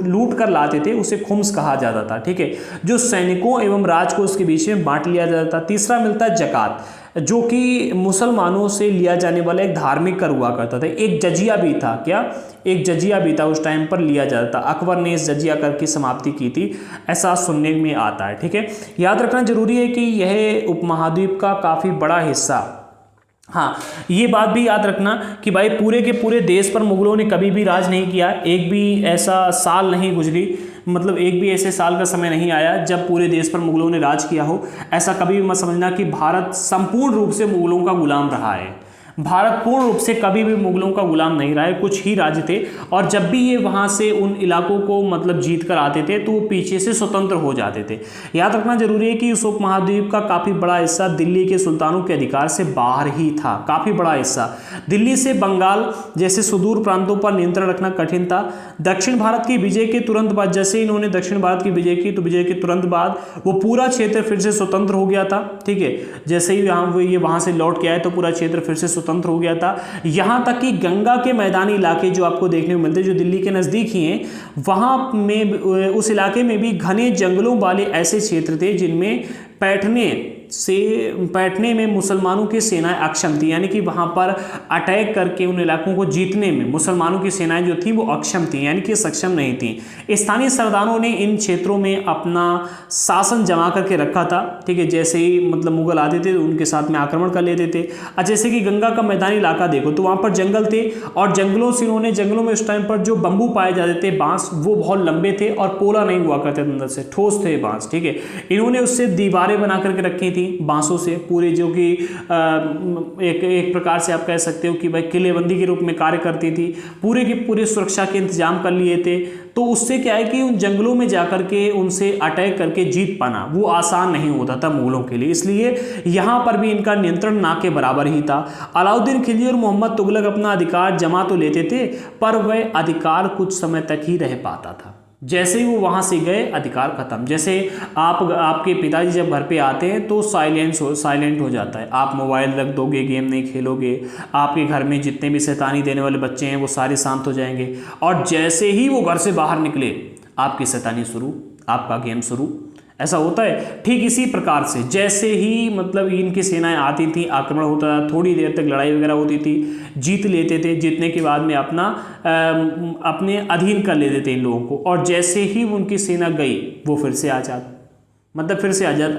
लूट कर लाते थे उसे खुम्स कहा जाता था, ठीक है, जो सैनिकों एवं राजकोष के बीच में बांट लिया जाता था। तीसरा मिलता है जकात, जो कि मुसलमानों से लिया जाने वाला एक धार्मिक कर हुआ करता था। एक जजिया भी था, क्या? एक जजिया भी था, उस टाइम पर लिया जाता था। अकबर ने इस जजिया कर की समाप्ति की थी, ऐसा सुनने में आता है, ठीक है। याद रखना जरूरी है कि यह उपमहाद्वीप का काफी बड़ा हिस्सा, हाँ ये बात भी याद रखना कि भाई पूरे के पूरे देश पर मुगलों ने कभी भी राज नहीं किया। एक भी ऐसा साल नहीं गुजरी, मतलब एक भी ऐसे साल का समय नहीं आया जब पूरे देश पर मुगलों ने राज किया हो। ऐसा कभी भी मत समझना कि भारत संपूर्ण रूप से मुगलों का गुलाम रहा है। भारत पूर्ण रूप से कभी भी मुगलों का गुलाम नहीं रहा है, कुछ ही राज्य थे, और जब भी ये वहाँ से उन इलाकों को मतलब जीत कर आते थे तो वो पीछे से स्वतंत्र हो जाते थे। याद रखना जरूरी है कि उस उपमहाद्वीप का काफ़ी बड़ा हिस्सा दिल्ली के सुल्तानों के अधिकार से बाहर ही था, काफ़ी बड़ा हिस्सा। दिल्ली से बंगाल जैसे सुदूर प्रांतों पर नियंत्रण रखना कठिन था। दक्षिण भारत की विजय के तुरंत बाद, जैसे इन्होंने दक्षिण भारत की विजय की तो विजय के तुरंत बाद वो पूरा क्षेत्र फिर से स्वतंत्र हो गया था। ठीक है, जैसे ही ये वहाँ से लौट के आए तो पूरा क्षेत्र फिर से स्वतंत्र हो गया था। यहाँ तक कि गंगा के मैदानी इलाके जो आपको देखने को मिलते हैं, जो दिल्ली के नज़दीक ही हैं, वहाँ में उस इलाके में भी घने जंगलों वाले ऐसे क्षेत्र थे जिनमें बैठने में मुसलमानों की सेनाएं अक्षम थी, यानी कि वहां पर अटैक करके उन इलाकों को जीतने में मुसलमानों की सेनाएं जो थी वो अक्षम थी, यानी कि सक्षम नहीं थी। स्थानीय सरदारों ने इन क्षेत्रों में अपना शासन जमा करके रखा था। ठीक है, जैसे ही मतलब मुगल आते थे तो उनके साथ में आक्रमण कर लेते थे। जैसे कि गंगा का मैदानी इलाका देखो तो वहाँ पर जंगल थे, और जंगलों में उस टाइम पर जो बम्बू पाए जाते थे, बांस, वो बहुत लंबे थे और पोला नहीं हुआ करते अंदर से, ठोस थे बांस। ठीक है, इन्होंने उससे दीवारें बना करके रखी थी बांसों से पूरे, जो कि एक प्रकार से आप कह सकते हो कि भाई किलेबंदी के रूप में कार्य करती थी। पूरे के पूरे सुरक्षा के इंतजाम कर लिए थे। तो उससे क्या है कि उन जंगलों में जाकर के उनसे अटैक करके जीत पाना वो आसान नहीं होता था मुगलों के लिए, इसलिए यहाँ पर भी इनका नियंत्रण ना के बराबर ही था। अलाउद्दीन खिलजी और मोहम्मद तुगलक अपना अधिकार जमा तो लेते थे, पर वह अधिकार कुछ समय तक ही रह पाता था। जैसे ही वो वहाँ से गए अधिकार खत्म। जैसे आपके पिताजी जब घर पे आते हैं तो साइलेंट हो जाता है, आप मोबाइल रख दोगे, गेम नहीं खेलोगे, आपके घर में जितने भी शैतानी देने वाले बच्चे हैं वो सारे शांत हो जाएंगे, और जैसे ही वो घर से बाहर निकले आपकी शैतानी शुरू, आपका गेम शुरू। ऐसा होता है। ठीक इसी प्रकार से जैसे ही मतलब इनकी सेनाएं आती थी, आक्रमण होता था, थोड़ी देर तक लड़ाई वगैरह होती थी, जीत लेते थे, जीतने के बाद में अपने अधीन कर लेते थे इन लोगों को, और जैसे ही उनकी सेना गई वो फिर से आजाद,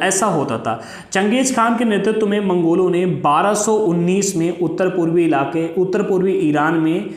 ऐसा होता था। चंगेज खान के नेतृत्व में मंगोलों ने 1219 में उत्तर पूर्वी ईरान में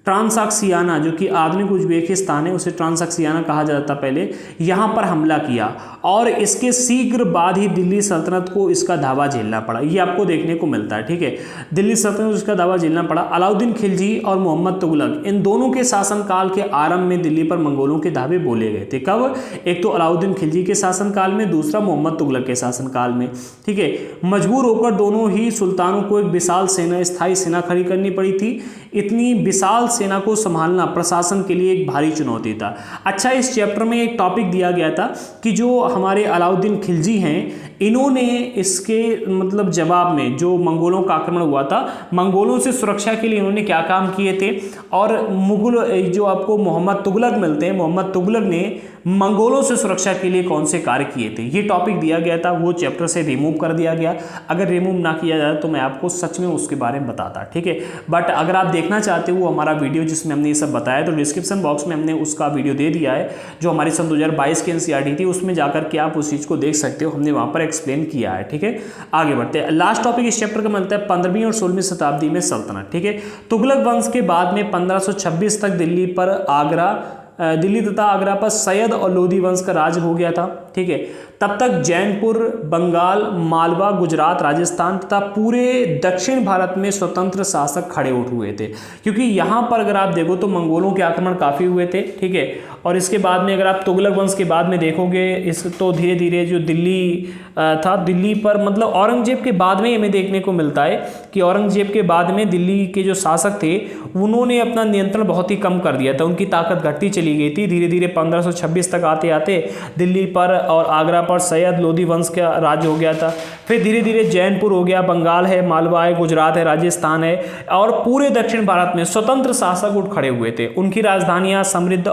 ट्रांसक्सियाना, जो कि आधुनिक उज्बेकिस्तान है, उसे ट्रांसक्सियाना कहा जाता था पहले, यहाँ पर हमला किया, और इसके शीघ्र बाद ही दिल्ली सल्तनत को इसका धावा झेलना पड़ा। ये आपको देखने को मिलता है। ठीक है, दिल्ली सल्तनत को इसका धावा झेलना पड़ा। अलाउद्दीन खिलजी और मोहम्मद तुगलक, इन दोनों के शासनकाल के आरंभ में दिल्ली पर मंगोलों के धावे बोले गए थे। कब? एक तो अलाउद्दीन खिलजी के शासनकाल में, दूसरा मोहम्मद तुगलक के शासनकाल में। ठीक है, मजबूर होकर दोनों ही सुल्तानों को एक विशाल स्थायी सेना खड़ी करनी पड़ी थी। इतनी विशाल सेना को संभालना प्रशासन के लिए एक भारी चुनौती था। अच्छा, इस चैप्टर में एक टॉपिक दिया गया था कि जो हमारे अलाउद्दीन खिलजी हैं, इन्होंने इसके मतलब जवाब में जो मंगोलों का आक्रमण हुआ था, मंगोलों से सुरक्षा के लिए इन्होंने क्या काम किए थे, और मुगल जो आपको मोहम्मद तुगलक मिलते हैं, मोहम्मद तुगलक ने मंगोलों से सुरक्षा के लिए कौन से कार्य किए थे, ये टॉपिक दिया गया था। वो चैप्टर से रिमूव कर दिया गया। अगर रिमूव ना किया जाए तो मैं आपको सच में उसके बारे में बताता। ठीक है, बट अगर आप देखना चाहते हो हमारा वीडियो जिसमें हमने ये सब बताया, तो डिस्क्रिप्शन बॉक्स में हमने उसका वीडियो दे दिया है, जो हमारी सन 2022 की एनसीईआरटी थी, उसमें जाकर के आप उस चीज़ को देख सकते हो, हमने वहाँ पर एक्सप्लेन किया है। ठीक है, आगे बढ़ते हैं। लास्ट टॉपिक इस चैप्टर का मिलता है 15वीं और 16वीं शताब्दी में सल्तनत। ठीक है, तुगलक वंश के बाद में 1526 तक दिल्ली तथा आगरा पर सैयद और लोधी वंश का राज हो गया था। ठीक है, तब तक जैनपुर, बंगाल, मालवा, गुजरात, राजस्थान तथा पूरे दक्षिण भारत में स्वतंत्र शासक खड़े उठ हुए थे, क्योंकि यहाँ पर अगर आप देखो तो मंगोलों के आक्रमण काफ़ी हुए थे। ठीक है, और इसके बाद में अगर आप तुगलक वंश के बाद में देखोगे तो धीरे धीरे जो दिल्ली था, दिल्ली पर मतलब औरंगजेब के बाद में हमें देखने को मिलता है कि औरंगजेब के बाद में दिल्ली के जो शासक थे उन्होंने अपना नियंत्रण बहुत ही कम कर दिया था, उनकी ताकत घटती चली गई थी। धीरे धीरे 1526 तक आते आते दिल्ली पर और आगरा पर सैयद लोधी वंश का राज हो गया था। फिर धीरे धीरे जैनपुर हो गया, बंगाल है, मालवा है, गुजरात है, राजस्थान है, और पूरे दक्षिण भारत में स्वतंत्र शासक उठ खड़े हुए थे। उनकी राजधानियाँ समृद्ध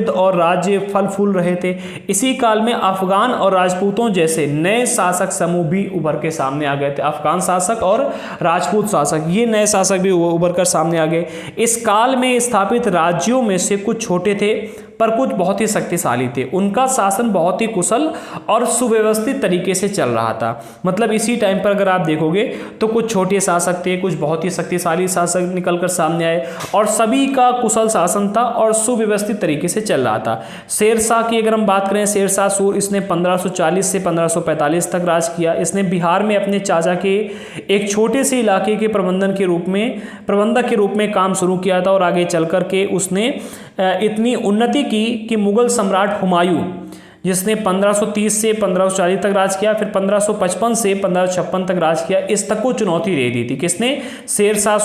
और राज्य फल फूल रहे थे। इसी काल में अफगान और राजपूतों जैसे नए शासक समूह भी उभर के सामने आ गए थे। अफगान शासक और राजपूत शासक, ये नए शासक भी उभर कर सामने आ गए। इस काल में स्थापित राज्यों में से कुछ छोटे थे पर कुछ बहुत ही शक्तिशाली थे। उनका शासन बहुत ही कुशल और सुव्यवस्थित तरीके से चल रहा था। मतलब इसी टाइम पर अगर आप देखोगे तो कुछ छोटे शासक थे, कुछ बहुत ही शक्तिशाली शासक निकलकर सामने आए और सभी का कुशल शासन था और सुव्यवस्थित तरीके से चल रहा था। शेरशाह की अगर हम बात करें, शेरशाह सूर, इसने 1540 से 1545 तक राज किया। इसने बिहार में अपने चाचा के एक छोटे से इलाके के प्रबंधक के रूप में काम शुरू किया था और आगे चल कर के उसने इतनी उन्नति की कि मुगल सम्राट हुमायूं, जिसने 1530 से 1540 तक राज किया, फिर 1555 से 1556 तक राज किया, इस तक को चुनौती दे दी थी। किसने? शेरशाह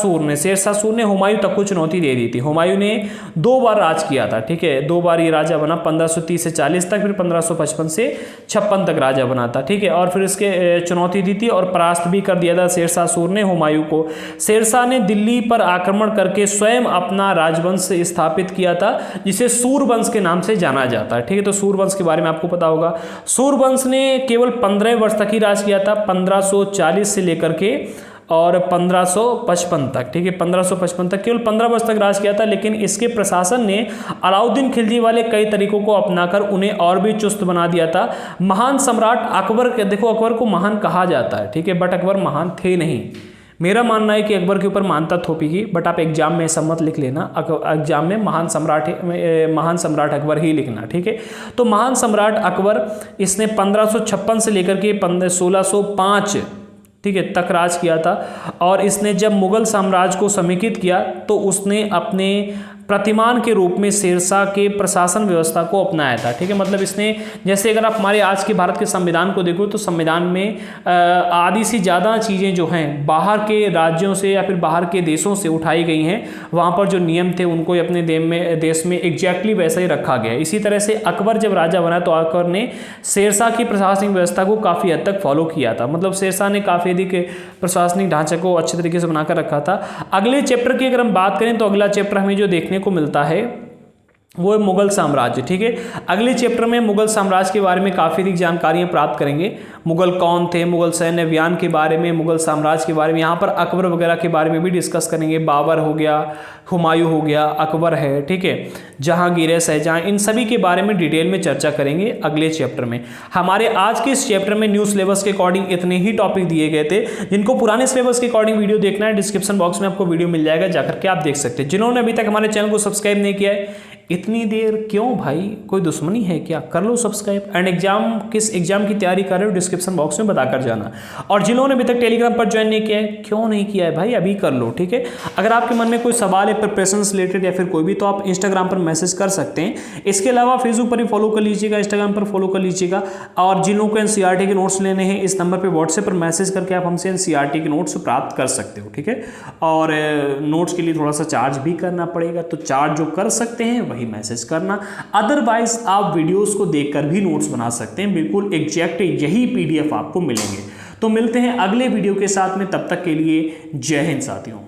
सूर ने हुमायूं तक को चुनौती दे दी थी। हुमायूं ने 2 बार राज किया था, ठीक है, 2 बार ये राजा बना, 1530 से 40 तक, फिर 1555 से 56 तक राजा बना था, ठीक है। और फिर इसके चुनौती दी थी और परास्त भी कर दिया था शेरशाह सूर ने हुमायूं को। शेरशाह ने दिल्ली पर आक्रमण करके स्वयं अपना राजवंश स्थापित किया था, जिसे सूरवंश के नाम से जाना जाता है, ठीक है। तो सूरवंश के बारे में आपको पता होगा। सूरवंश ने केवल 15 वर्ष तक ही राज किया था, 1540 से लेकर के और 1555 तक, ठीक है, 1555 तक केवल 15 वर्ष तक राज किया था। लेकिन इसके प्रशासन ने अलाउद्दीन खिलजी वाले कई तरीकों को अपनाकर उन्हें और भी चुस्त बना दिया था। महान सम्राट अकबर, देखो अकबर को महान कहा जाता है, ठीक है, बट अकबर महान थे नहीं। मेरा मानना है कि अकबर के ऊपर मानता थोपेगी, बट आप एग्जाम में ऐसा मत लिख लेना, एग्जाम में महान सम्राट अकबर ही लिखना, ठीक है। तो महान सम्राट अकबर, इसने 1556 से लेकर के 1605, ठीक है, तक राज किया था। और इसने जब मुगल साम्राज्य को समेकित किया तो उसने अपने प्रतिमान के रूप में शेरशाह के प्रशासन व्यवस्था को अपनाया था, ठीक है। मतलब इसने, जैसे अगर आप हमारे आज के भारत के संविधान को देखो तो संविधान में आधी से ज़्यादा चीज़ें जो हैं बाहर के राज्यों से या फिर बाहर के देशों से उठाई गई हैं। वहाँ पर जो नियम थे उनको अपने देश में एग्जैक्टली वैसा ही रखा गया। इसी तरह से अकबर जब राजा बना तो अकबर ने शेरशाह की प्रशासनिक व्यवस्था को काफ़ी हद तक फॉलो किया था। मतलब शेरशाह ने काफ़ी अधिक प्रशासनिक ढांचे को अच्छे तरीके से बनाकर रखा था। अगले चैप्टर की अगर हम बात करें तो अगला चैप्टर हमें जो देखने को मिलता है वो है मुगल साम्राज्य, ठीक है। अगले चैप्टर में मुगल साम्राज्य के बारे में काफ़ी अधिक जानकारियां प्राप्त करेंगे। मुगल कौन थे, मुगल सैन्य अभियान के बारे में, मुगल साम्राज्य के बारे में, यहाँ पर अकबर वगैरह के बारे में भी डिस्कस करेंगे। बाबर हो गया, हुमायूं हो गया, अकबर है, ठीक है, जहांगीर है, शाहजहां, इन सभी के बारे में डिटेल में चर्चा करेंगे अगले चैप्टर में। हमारे आज के इस चैप्टर में न्यू सिलेबस के अकॉर्डिंग इतने ही टॉपिक दिए गए थे। जिनको पुराने सिलेबस के अकॉर्डिंग वीडियो देखना है, डिस्क्रिप्शन बॉक्स में आपको वीडियो मिल जाएगा, जाकर के आप देख सकते हैं। जिन्होंने अभी तक हमारे चैनल को सब्सक्राइब नहीं किया है, इतनी देर क्यों भाई, कोई दुश्मनी है क्या? कर लो सब्सक्राइब। एंड किस एग्जाम की तैयारी कर रहे हो डिस्क्रिप्शन बॉक्स में बताकर जाना। और जिन्होंने अभी तक टेलीग्राम पर ज्वाइन नहीं किया है, क्यों नहीं किया है भाई, अभी कर लो, ठीक है। अगर आपके मन में कोई सवाल है प्रिपरेशन से रिलेटेड या फिर कोई भी, तो आप इंस्टाग्राम पर मैसेज कर सकते हैं। इसके अलावा फेसबुक पर भी फॉलो कर लीजिएगा, इंस्टाग्राम पर फॉलो कर लीजिएगा। और जिन लोगों को एनसीईआरटी के नोट्स लेने हैं, इस नंबर पर व्हाट्सएप पर मैसेज करके आप हमसे एनसीईआरटी के नोट्स प्राप्त कर सकते हो, ठीक है। और नोट्स के लिए थोड़ा सा चार्ज भी करना पड़ेगा, तो चार्ज जो कर सकते हैं वही मैसेज करना। अदरवाइज आप वीडियोस को देखकर भी नोट्स बना सकते हैं, बिल्कुल एग्जैक्ट यही पीडीएफ आपको मिलेंगे। तो मिलते हैं अगले वीडियो के साथ में, तब तक के लिए जय हिंद साथियों।